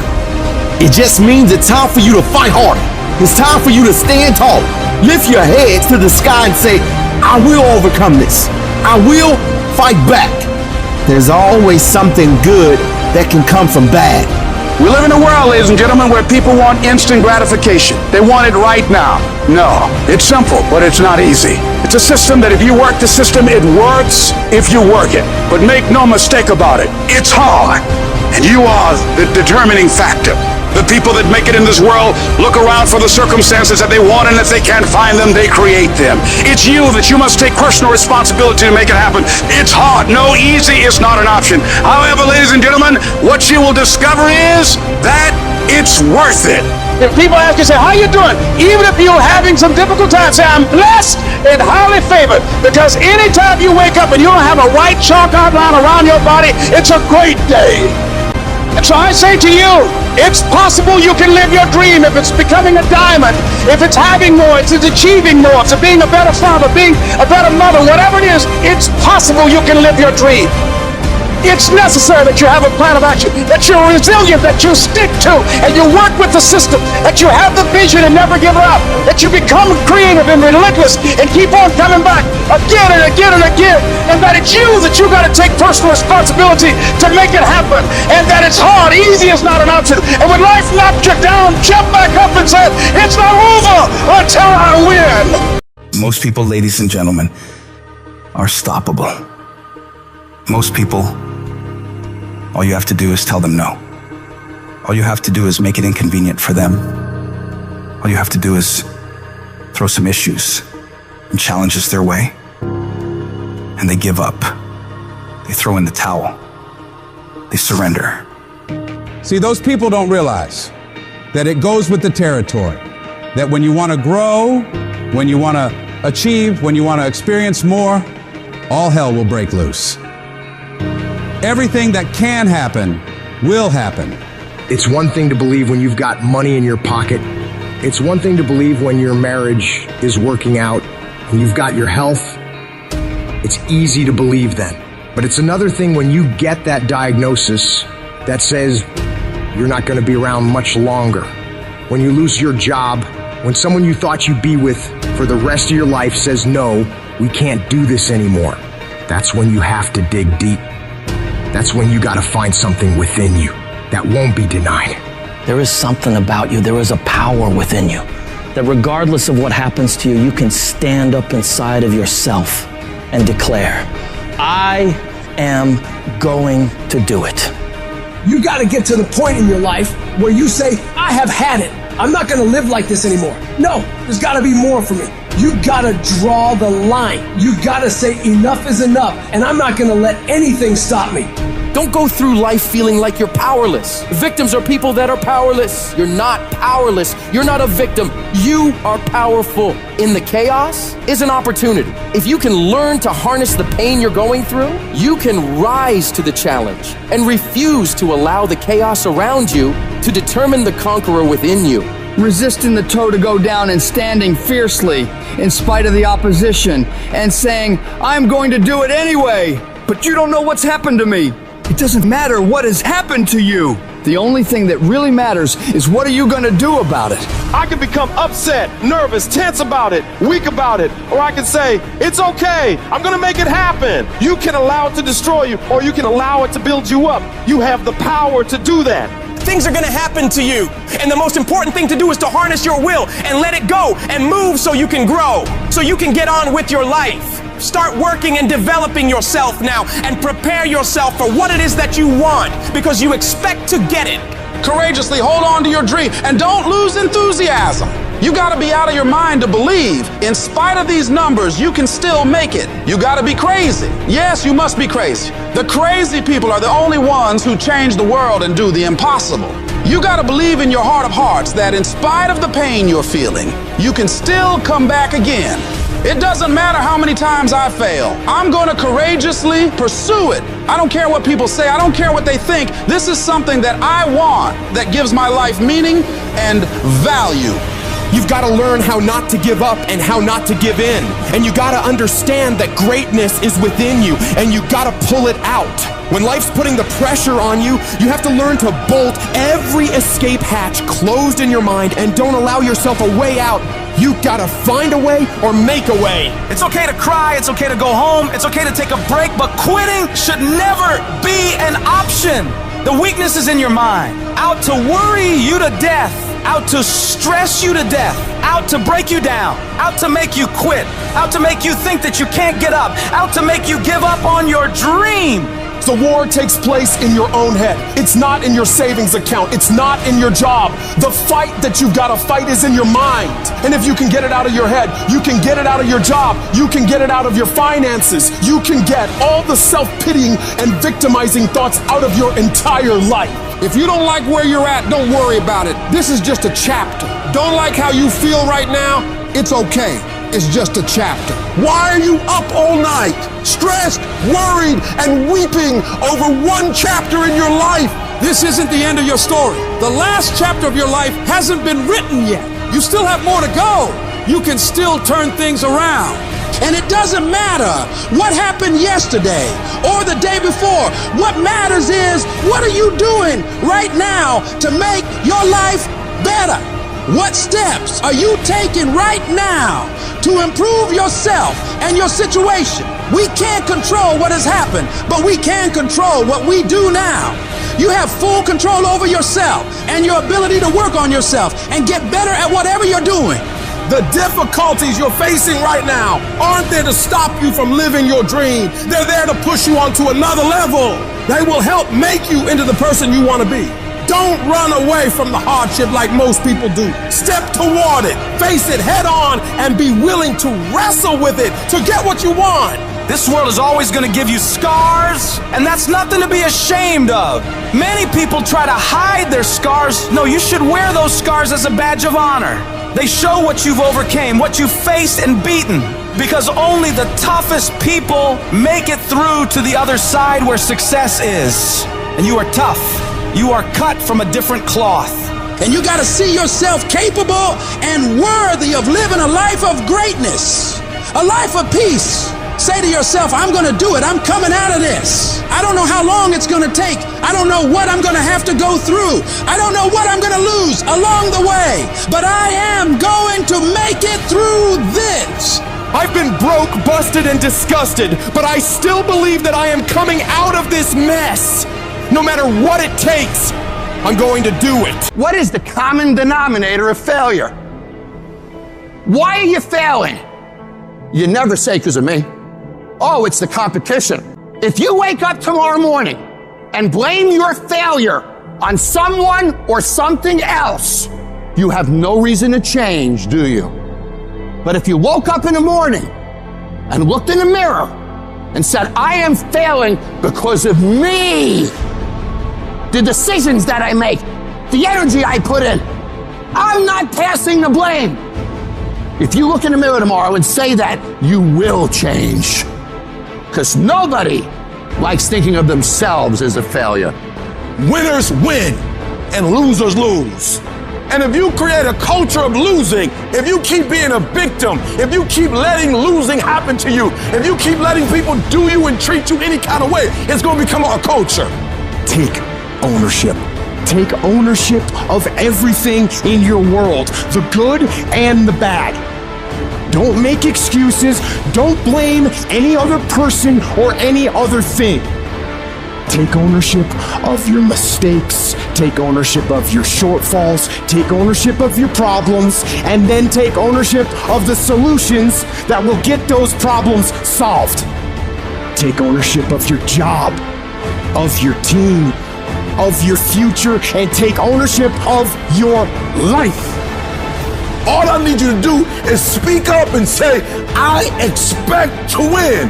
It just means it's time for you to fight harder. It's time for you to stand tall. Lift your heads to the sky and say, I will overcome this. I will fight back. There's always something good that can come from bad. We live in a world, ladies and gentlemen, where people want instant gratification. They want it right now. No, it's simple, but it's not easy. It's a system that if you work the system, it works if you work it. But make no mistake about it, it's hard. And you are the determining factor. The people that make it in this world look around for the circumstances that they want, and if they can't find them, they create them. It's you that you must take personal responsibility to make it happen. It's hard. No, easy is not an option. However, ladies and gentlemen, what you will discover is that it's worth it. If people ask you, say, how you doing? Even if you're having some difficult times, say, I'm blessed and highly favored. Because anytime you wake up and you don't have a white chalk outline around your body, it's a great day. And so I say to you, it's possible you can live your dream if it's becoming a diamond, if it's having more, it's achieving more, if it's being a better father, being a better mother, whatever it is, it's possible you can live your dream. It's necessary that you have a plan of action, that you're resilient, that you stick to, and you work with the system, that you have the vision and never give up, that you become creative and relentless and keep on coming back again and again and again, and that it's you that you got to take personal responsibility to make it happen, and that it's hard. Easy is not an option. And when life knocks you down, jump back up and say, it's not over until I win. Most people, ladies and gentlemen, are stoppable. Most people, all you have to do is tell them no. All you have to do is make it inconvenient for them. All you have to do is throw some issues and challenges their way, and they give up. They throw in the towel. They surrender. See, those people don't realize that it goes with the territory. That when you want to grow, when you want to achieve, when you want to experience more, all hell will break loose. Everything that can happen will happen. It's one thing to believe when you've got money in your pocket. It's one thing to believe when your marriage is working out and you've got your health. It's easy to believe then. But it's another thing when you get that diagnosis that says you're not going to be around much longer. When you lose your job, when someone you thought you'd be with for the rest of your life says, no, we can't do this anymore. That's when you have to dig deep. That's when you gotta find something within you that won't be denied. There is something about you, there is a power within you, that regardless of what happens to you, you can stand up inside of yourself and declare, I am going to do it. You gotta get to the point in your life where you say, I have had it. I'm not gonna live like this anymore. No, there's gotta be more for me. You gotta draw the line. You gotta say enough is enough, and I'm not gonna let anything stop me. Don't go through life feeling like you're powerless. Victims are people that are powerless. You're not powerless. You're not a victim. You are powerful. In the chaos is an opportunity. If you can learn to harness the pain you're going through, you can rise to the challenge and refuse to allow the chaos around you to determine the conqueror within you. Resisting the toe to go down and standing fiercely in spite of the opposition and saying, I'm going to do it anyway, but you don't know what's happened to me. It doesn't matter what has happened to you. The only thing that really matters is what are you going to do about it? I can become upset, nervous, tense about it, weak about it, or I can say, it's okay, I'm gonna make it happen. You can allow it to destroy you, or you can allow it to build you up. You have the power to do that. Things are gonna happen to you, and the most important thing to do is to harness your will and let it go and move so you can grow, so you can get on with your life. Start working and developing yourself now and prepare yourself for what it is that you want, because you expect to get it. Courageously hold on to your dream and don't lose enthusiasm. You gotta be out of your mind to believe, in spite of these numbers, you can still make it. You gotta be crazy. Yes, you must be crazy. The crazy people are the only ones who change the world and do the impossible. You gotta believe in your heart of hearts that in spite of the pain you're feeling, you can still come back again. It doesn't matter how many times I fail. I'm gonna courageously pursue it. I don't care what people say. I don't care what they think. This is something that I want that gives my life meaning and value. You've got to learn how not to give up and how not to give in. And you got to understand that greatness is within you, and you got to pull it out. When life's putting the pressure on you, you have to learn to bolt every escape hatch closed in your mind and don't allow yourself a way out. You gotta find a way or make a way. It's okay to cry, it's okay to go home, it's okay to take a break, but quitting should never be an option. The weakness is in your mind. Out to worry you to death. Out to stress you to death. Out to break you down. Out to make you quit. Out to make you think that you can't get up. Out to make you give up on your dream. The war takes place in your own head. It's not in your savings account. It's not in your job. The fight that you've got to fight is in your mind. And if you can get it out of your head, you can get it out of your job. You can get it out of your finances. You can get all the self-pitying and victimizing thoughts out of your entire life. If you don't like where you're at, don't worry about it. This is just a chapter. Don't like how you feel right now? It's okay. It's just a chapter. Why are you up all night, stressed, worried, and weeping over one chapter in your life? This isn't the end of your story. The last chapter of your life hasn't been written yet. You still have more to go. You can still turn things around. And it doesn't matter what happened yesterday or the day before. What matters is, what are you doing right now to make your life better? What steps are you taking right now to improve yourself and your situation? We can't control what has happened, but we can control what we do now. You have full control over yourself and your ability to work on yourself and get better at whatever you're doing. The difficulties you're facing right now aren't there to stop you from living your dream. They're there to push you onto another level. They will help make you into the person you want to be. Don't run away from the hardship like most people do. Step toward it, face it head on, and be willing to wrestle with it to get what you want. This world is always going to give you scars, and that's nothing to be ashamed of. Many people try to hide their scars. No, you should wear those scars as a badge of honor. They show what you've overcame, what you've faced and beaten. Because only the toughest people make it through to the other side where success is. And you are tough. You are cut from a different cloth. And you gotta see yourself capable and worthy of living a life of greatness, a life of peace. Say to yourself, I'm gonna do it. I'm coming out of this. I don't know how long it's gonna take. I don't know what I'm gonna have to go through. I don't know what I'm gonna lose along the way. But I am going to make it through this. I've been broke, busted, and disgusted, but I still believe that I am coming out of this mess. No matter what it takes, I'm going to do it. What is the common denominator of failure? Why are you failing? You never say because of me. Oh, it's the competition. If you wake up tomorrow morning and blame your failure on someone or something else, you have no reason to change, do you? But if you woke up in the morning and looked in the mirror and said, I am failing because of me, the decisions that I make, the energy I put in, I'm not passing the blame. If you look in the mirror tomorrow and say that, you will change. Because nobody likes thinking of themselves as a failure. Winners win and losers lose. And if you create a culture of losing, if you keep being a victim, if you keep letting losing happen to you, if you keep letting people do you and treat you any kind of way, it's going to become a culture. Take ownership. Take ownership of everything in your world, the good and the bad. Don't make excuses. Don't blame any other person or any other thing. Take ownership of your mistakes. Take ownership of your shortfalls. Take ownership of your problems. And then take ownership of the solutions that will get those problems solved. Take ownership of your job, of your team, of your future, and take ownership of your life. All I need you to do is speak up and say, I expect to win.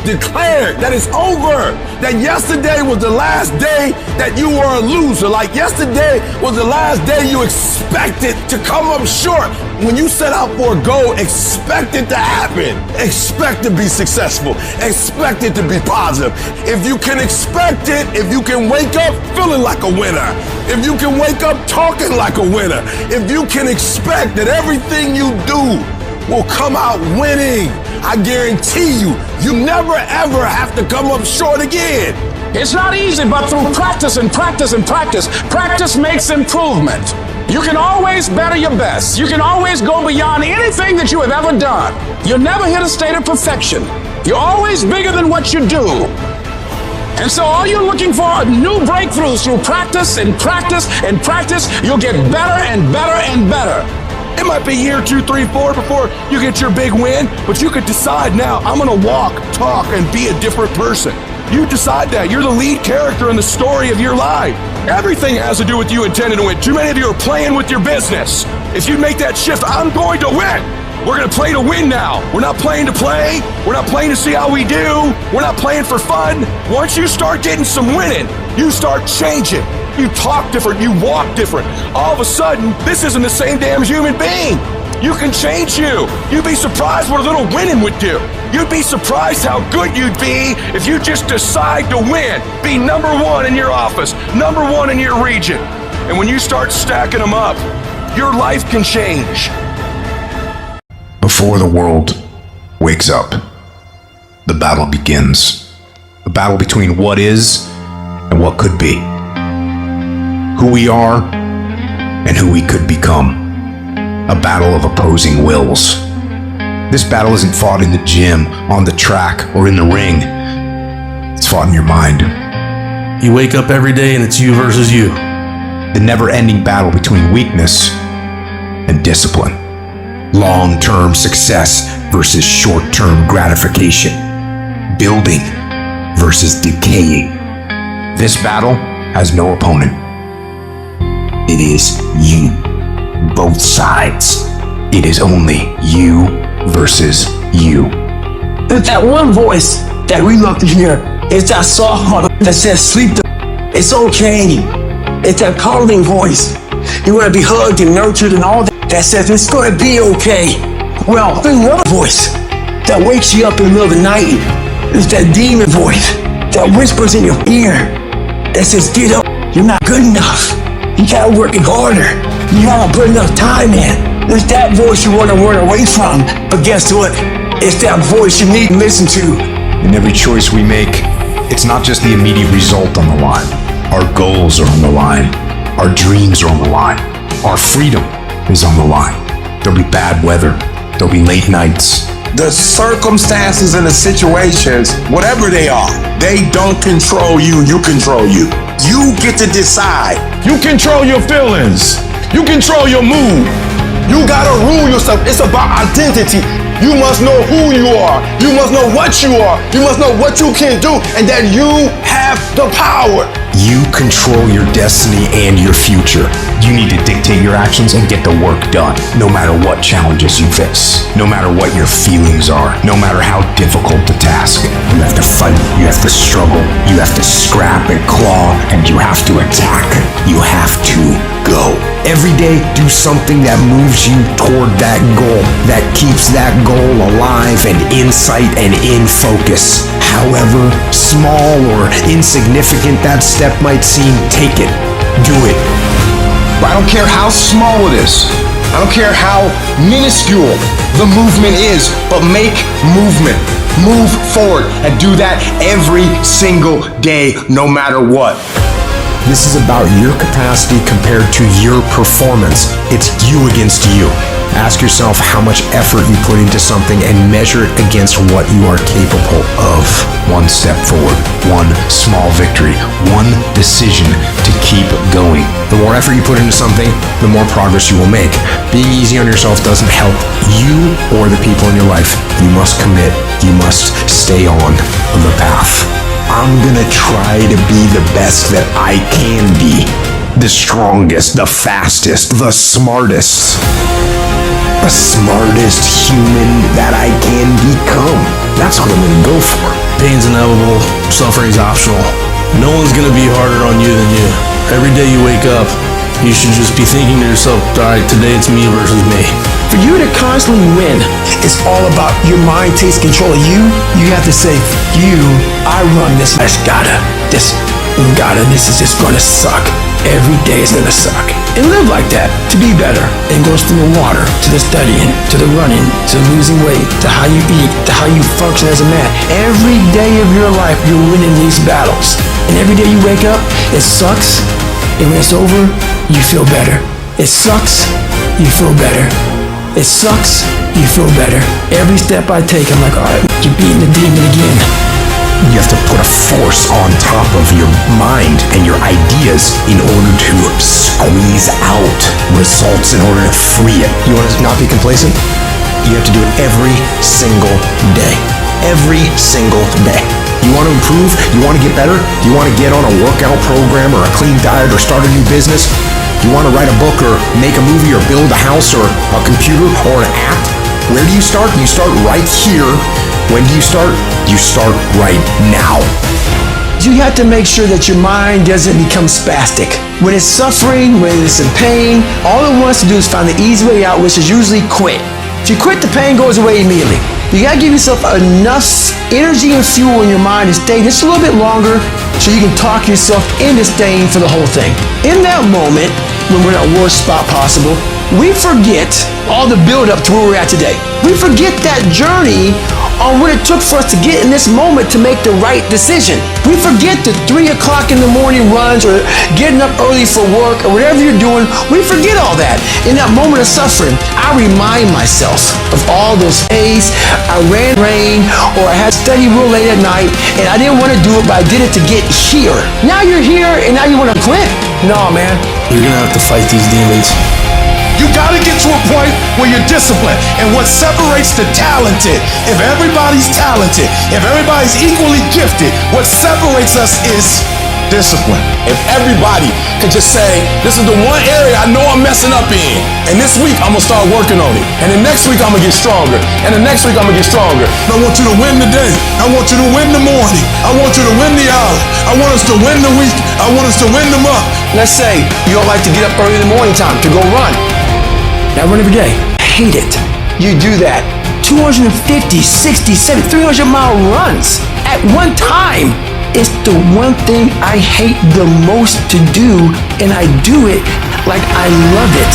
Declare that it's over, that yesterday was the last day that you were a loser, like yesterday was the last day you expected to come up short. When you set out for a goal, expect it to happen. Expect to be successful. Expect it to be positive. If you can expect it, if you can wake up feeling like a winner, if you can wake up talking like a winner, if you can expect that everything you do will come out winning, I guarantee you, you never ever have to come up short again. It's not easy, but through practice and practice and practice, practice makes improvement. You can always better your best. You can always go beyond anything that you have ever done. You'll never hit a state of perfection. You're always bigger than what you do. And so all you're looking for are new breakthroughs through practice and practice and practice. You'll get better and better and better. It might be year 2, 3, 4 before you get your big win, but you could decide now, I'm gonna walk, talk, and be a different person. You decide that. You're the lead character in the story of your life. Everything has to do with you intending to win. Too many of you are playing with your business. If you make that shift, I'm going to win. We're going to play to win now. We're not playing to play. We're not playing to see how we do. We're not playing for fun. Once you start getting some winning, you start changing. You talk different. You walk different. All of a sudden, this isn't the same damn human being. You can change you. You'd be surprised what a little winning would do. You'd be surprised how good you'd be if you just decide to win. Be number one in your office, number one in your region. And when you start stacking them up, your life can change. Before the world wakes up, the battle begins. The battle between what is and what could be. Who we are and who we could become. A battle of opposing wills. This battle isn't fought in the gym, on the track, or in the ring. It's fought in your mind. You wake up every day and it's you versus you. The never-ending battle between weakness and discipline. Long-term success versus short-term gratification. Building versus decaying. This battle has no opponent. It is you. Both sides. It is only you versus you. There's that one voice that we love to hear. It's that soft mother that says, sleep. It's okay. It's that calming voice. You want to be hugged and nurtured and all that. That says it's going to be okay. Well, there's another voice that wakes you up in the middle of the night. It's that demon voice that whispers in your ear that says, get up. You're not good enough. You gotta work it harder. You gotta put enough time in. It's that voice you want to run away from. But guess what? It's that voice you need to listen to. In every choice we make, it's not just the immediate result on the line. Our goals are on the line. Our dreams are on the line. Our freedom is on the line. There'll be bad weather. There'll be late nights. The circumstances and the situations, whatever they are, they don't control you, you control you. You get to decide. You control your feelings. You control your mood. You gotta rule yourself. It's about identity. You must know who you are. You must know what you are. You must know what you can do and that you have the power. You control your destiny and your future. You need to dictate your actions and get the work done, no matter what challenges you face, no matter what your feelings are, no matter how difficult the task. You have to fight, you have to struggle, you have to scrap and claw, and you have to attack. You have to go. Every day, do something that moves you toward that goal, that keeps that goal alive and in sight and in focus. However small or insignificant that step might seem, take it. Do it. I don't care how small it is. I don't care how minuscule the movement is, but make movement. Move forward and do that every single day, no matter what. This is about your capacity compared to your performance. It's you against you. Ask yourself how much effort you put into something and measure it against what you are capable of. One step forward, one small victory, one decision to keep going. The more effort you put into something, the more progress you will make. Being easy on yourself doesn't help you or the people in your life. You must commit. You must stay on the path. I'm gonna try to be the best that I can be. The strongest, the fastest, the smartest. The smartest human that I can become. That's what I'm gonna go for. Pain's inevitable, suffering's optional. No one's gonna be harder on you than you. Every day you wake up, you should just be thinking to yourself, all right, today it's me versus me. For you to constantly win, it's all about your mind takes control of you. You have to say, you, I run this. This is just gonna suck. Every day is gonna suck. And live like that, to be better. It goes from the water, to the studying, to the running, to losing weight, to how you eat, to how you function as a man. Every day of your life, you're winning these battles. And every day you wake up, it sucks. And when it's over, you feel better. It sucks, you feel better. It sucks, you feel better. Every step I take, I'm like, all right, you're beating the demon again. You have to put a force on top of your mind and your ideas in order to squeeze out results, in order to free it. You want to not be complacent? You have to do it every single day. Every single day. You want to improve? You want to get better? You want to get on a workout program or a clean diet or start a new business? You want to write a book or make a movie or build a house or a computer or an app? Where do you start? You start right here. When do you start? You start right now. You have to make sure that your mind doesn't become spastic. When it's suffering, when it's in pain, all it wants to do is find the easy way out, which is usually quit. If you quit, the pain goes away immediately. You gotta give yourself enough energy and fuel in your mind to stay just a little bit longer so you can talk yourself into staying for the whole thing. In that moment, when we're in our worst spot possible, we forget all the build-up to where we're at today. We forget that journey on what it took for us to get in this moment to make the right decision. We forget the 3 o'clock in the morning runs or getting up early for work or whatever you're doing. We forget all that. In that moment of suffering, I remind myself of all those days I ran rain or I had to study real late at night and I didn't want to do it, but I did it to get here. Now you're here and now you want to quit? No, man. You're gonna have to fight these demons. You gotta get to a point where you're disciplined. And what separates the talented, if everybody's talented, if everybody's equally gifted, what separates us is discipline. If everybody could just say, this is the one area I know I'm messing up in, and this week I'm gonna start working on it, and the next week I'm gonna get stronger, and the next week I'm gonna get stronger. I want you to win the day. I want you to win the morning. I want you to win the hour. I want us to win the week. I want us to win the month. Let's say you don't like to get up early in the morning time to go run. Now run every day. I hate it. You do that. 250, 60, 70, 300-mile runs at one time. It's the one thing I hate the most to do, and I do it like I love it.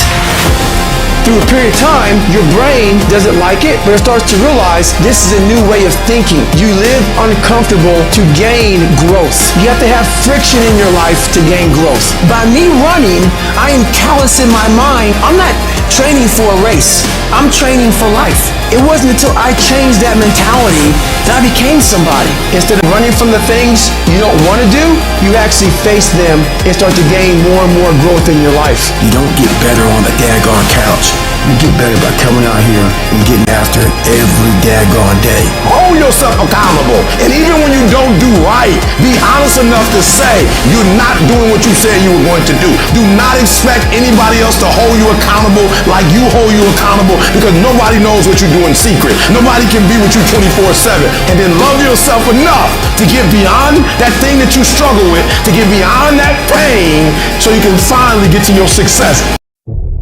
Through a period of time, your brain doesn't like it, but it starts to realize this is a new way of thinking. You live uncomfortable to gain growth. You have to have friction in your life to gain growth. By me running, I am callous in my mind. I'm not training for a race. I'm training for life. It wasn't until I changed that mentality that I became somebody. Instead of running from the things you don't want to do, you actually face them and start to gain more and more growth in your life. You don't get better on the daggone couch. You get better by coming out here and getting after it every daggone day. Hold yourself accountable. And even when you don't do right, be honest enough to say you're not doing what you said you were going to do. Do not expect anybody else to hold you accountable like you hold you accountable, because nobody knows what you do in secret. Nobody can be with you 24/7. And then love yourself enough to get beyond that thing that you struggle with, to get beyond that pain so you can finally get to your success.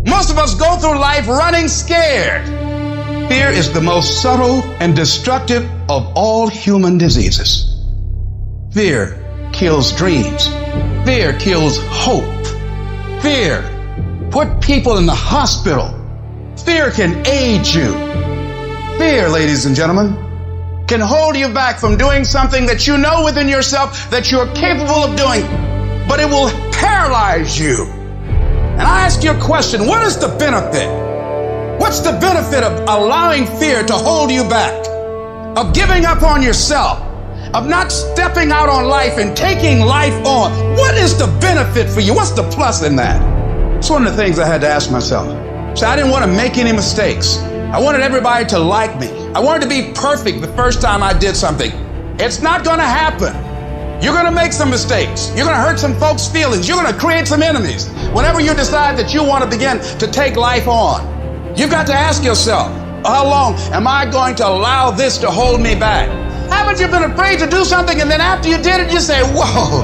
Most of us go through life running scared. Fear is the most subtle and destructive of all human diseases. Fear kills dreams. Fear kills hope. Fear put people in the hospital. Fear can aid you. Fear, ladies and gentlemen, can hold you back from doing something that you know within yourself that you're capable of doing, but it will paralyze you. And I ask you a question, what is the benefit? What's the benefit of allowing fear to hold you back? Of giving up on yourself? Of not stepping out on life and taking life on? What is the benefit for you? What's the plus in that? It's one of the things I had to ask myself. So I didn't want to make any mistakes. I wanted everybody to like me. I wanted to be perfect the first time I did something. It's not going to happen. You're going to make some mistakes. You're going to hurt some folks' feelings. You're going to create some enemies. Whenever you decide that you want to begin to take life on, you've got to ask yourself, how long am I going to allow this to hold me back? Haven't you been afraid to do something and then after you did it, you say, whoa,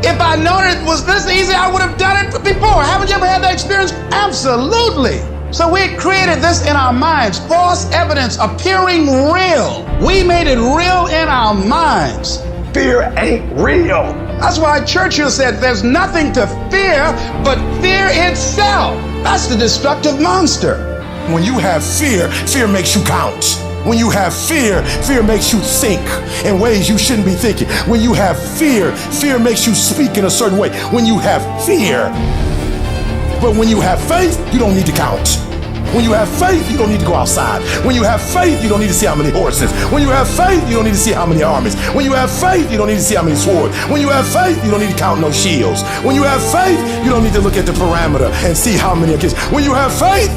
if I known it was this easy, I would have done it before. Haven't you ever had that experience? Absolutely. So we created this in our minds, false evidence appearing real. We made it real in our minds. Fear ain't real. That's why Churchill said there's nothing to fear but fear itself. That's the destructive monster. When you have fear, fear makes you count. When you have fear, fear makes you think in ways you shouldn't be thinking. When you have fear, fear makes you speak in a certain way. When you have fear, but when you have faith, you don't need to count. When you have faith, you don't need to go outside. When you have faith, you don't need to see how many horses. When you have faith, you don't need to see how many armies. When you have faith, you don't need to see how many swords. When you have faith, you don't need to count no shields. When you have faith, you don't need to look at the parameter and see how many are kids. When you have faith,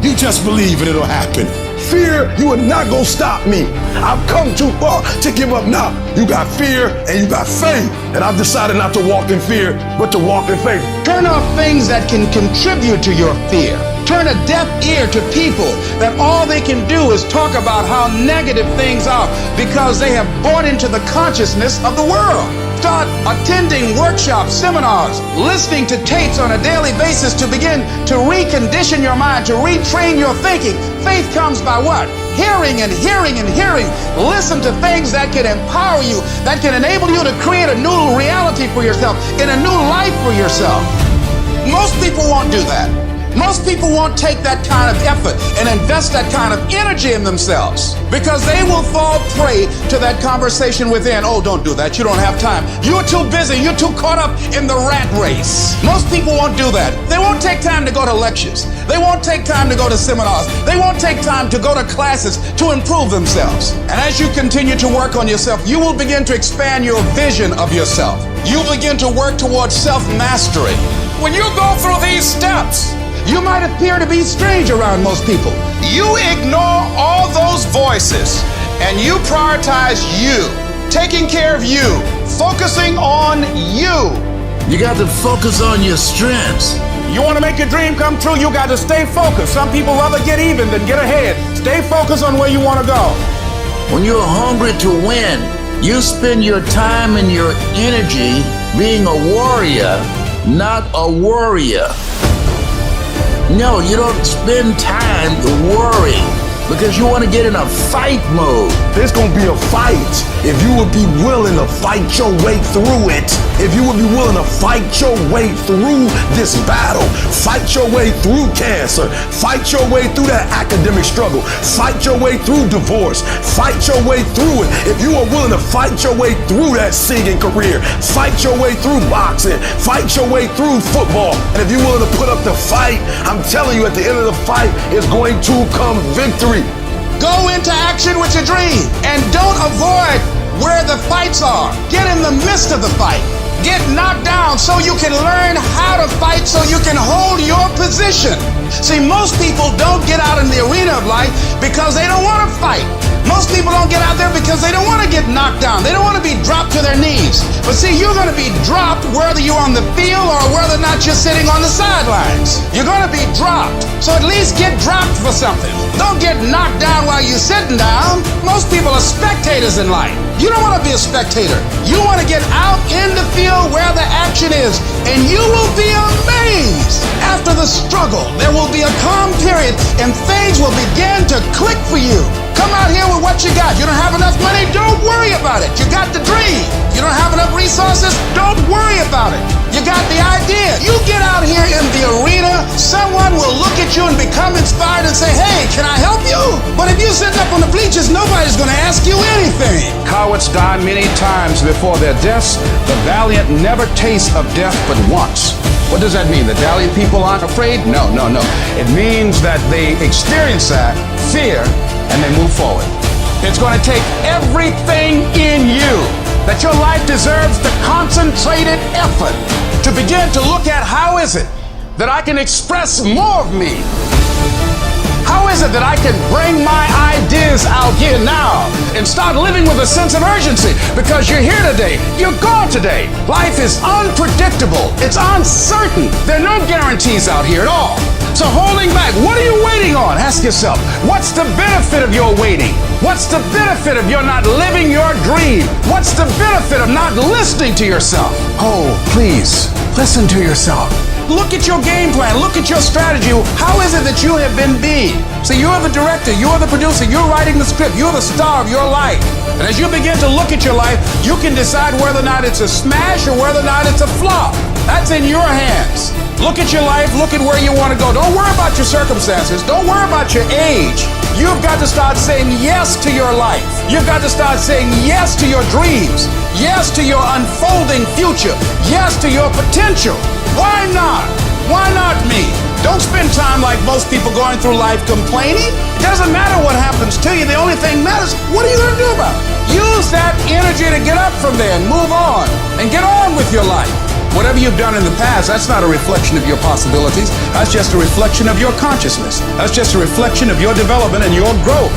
you just believe and it'll happen. Fear, you are not gonna stop me. I've come too far to give up now. You got fear and you got faith. And I've decided not to walk in fear, but to walk in faith. Turn off things that can contribute to your fear. Turn a deaf ear to people that all they can do is talk about how negative things are because they have bought into the consciousness of the world. Start attending workshops, seminars, listening to tapes on a daily basis to begin to recondition your mind, to retrain your thinking. Faith comes by what? Hearing and hearing and hearing. Listen to things that can empower you, that can enable you to create a new reality for yourself, in a new life for yourself. Most people won't do that. Most people won't take that kind of effort and invest that kind of energy in themselves because they will fall prey to that conversation within. Oh, don't do that. You don't have time. You're too busy. You're too caught up in the rat race. Most people won't do that. They won't take time to go to lectures. They won't take time to go to seminars. They won't take time to go to classes to improve themselves. And as you continue to work on yourself, you will begin to expand your vision of yourself. You'll begin to work towards self-mastery. When you go through these steps, you might appear to be strange around most people. You ignore all those voices and you prioritize you, taking care of you, focusing on you. You got to focus on your strengths. You want to make your dream come true, you got to stay focused. Some people rather get even than get ahead. Stay focused on where you want to go. When you're hungry to win, you spend your time and your energy being a warrior, not a worrier. No, you don't spend time worrying because you want to get in a fight mode. There's gonna be a fight if you would be willing to fight your way through it. If you would be willing to fight your way through this battle, fight your way through cancer, fight your way through that academic struggle, fight your way through divorce, fight your way through it. If you are willing to fight your way through that singing career, fight your way through boxing, fight your way through football, and if you're willing to put up the fight, I'm telling you, at the end of the fight is going to come victory. Go into action with your dream and don't avoid where the fights are. Get in the midst of the fight. Get knocked down so you can learn how to fight, so you can hold your position. See, most people don't get out in the arena of life because they don't want to fight. Most people don't get out there because they don't want to get knocked down. They don't want to be dropped to their knees. But see, you're going to be dropped whether you're on the field or whether or not you're sitting on the sidelines. You're going to be dropped. So at least get dropped for something. Don't get knocked down while you're sitting down. Most people are spectators in life. You don't want to be a spectator. You want to get out in the field where the action is, and you will be amazed. After the struggle, there will be a calm period, and things will begin to click for you. Come out here with what you got. You don't have enough money? Don't worry about it. You got the dream. You don't have enough resources? Don't worry about it. You got the idea. You get out here in the arena, someone will look at you and become inspired and say, hey, can I help you? But if you're sitting up on the bleachers, nobody's going to ask you anything. Cowards die many times before their deaths. The valiant never taste of death but once. What does that mean? The valiant people aren't afraid? No. It means that they experience that fear and they move forward. It's going to take everything in you that your life deserves the concentrated effort to begin to look at how is it that I can express more of me? How is it that I can bring my ideas out here now and start living with a sense of urgency? Because you're here today, you're gone today. Life is unpredictable, it's uncertain. There are no guarantees out here at all. So holding back, what are you waiting on? Ask yourself, what's the benefit of your waiting? What's the benefit of your not living your dream? What's the benefit of not listening to yourself? Oh, please, listen to yourself. Look at your game plan. Look at your strategy. How is it that you have been being? So you're the director, you're the producer, you're writing the script, you're the star of your life. And as you begin to look at your life, you can decide whether or not it's a smash or whether or not it's a flop. That's in your hands. Look at your life, look at where you want to go. Don't worry about your circumstances. Don't worry about your age. You've got to start saying yes to your life. You've got to start saying yes to your dreams. Yes to your unfolding future. Yes to your potential. Why not? Why not me? Don't spend time like most people going through life complaining. It doesn't matter what happens to you. The only thing matters, what are you going to do about it? Use that energy to get up from there and move on and get on with your life. Whatever you've done in the past, that's not a reflection of your possibilities. That's just a reflection of your consciousness. That's just a reflection of your development and your growth.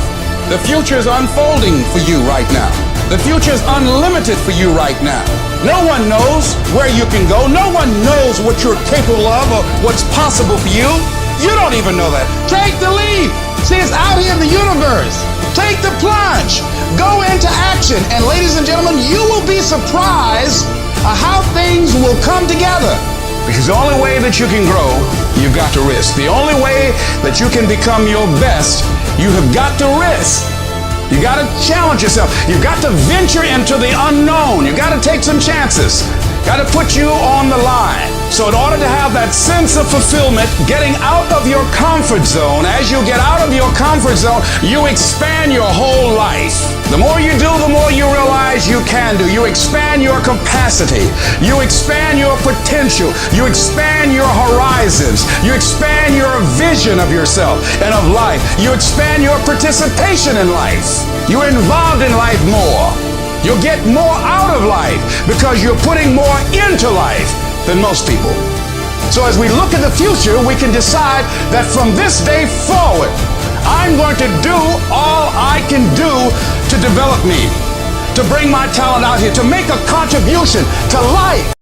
The future is unfolding for you right now. The future is unlimited for you right now. No one knows where you can go. No one knows what you're capable of or what's possible for you. You don't even know that. Take the leap. See, it's out here in the universe. Take the plunge. Go into action. And ladies and gentlemen, you will be surprised how things will come together. Because the only way that you can grow, you've got to risk. The only way that you can become your best, you have got to risk. You got to challenge yourself. You've got to venture into the unknown. You've got to take some chances. Got to put you on the line. So in order to have that sense of fulfillment, getting out of your comfort zone, as you get out of your comfort zone, you expand your whole life. The more you do, the more you realize you can do. You expand your capacity. You expand your potential. You expand your horizons. You expand your vision of yourself and of life. You expand your participation in life. You're involved in life more. You'll get more out of life because you're putting more into life than most people. So as we look at the future, we can decide that from this day forward, I'm going to do all I can do to develop me, to bring my talent out here, to make a contribution to life.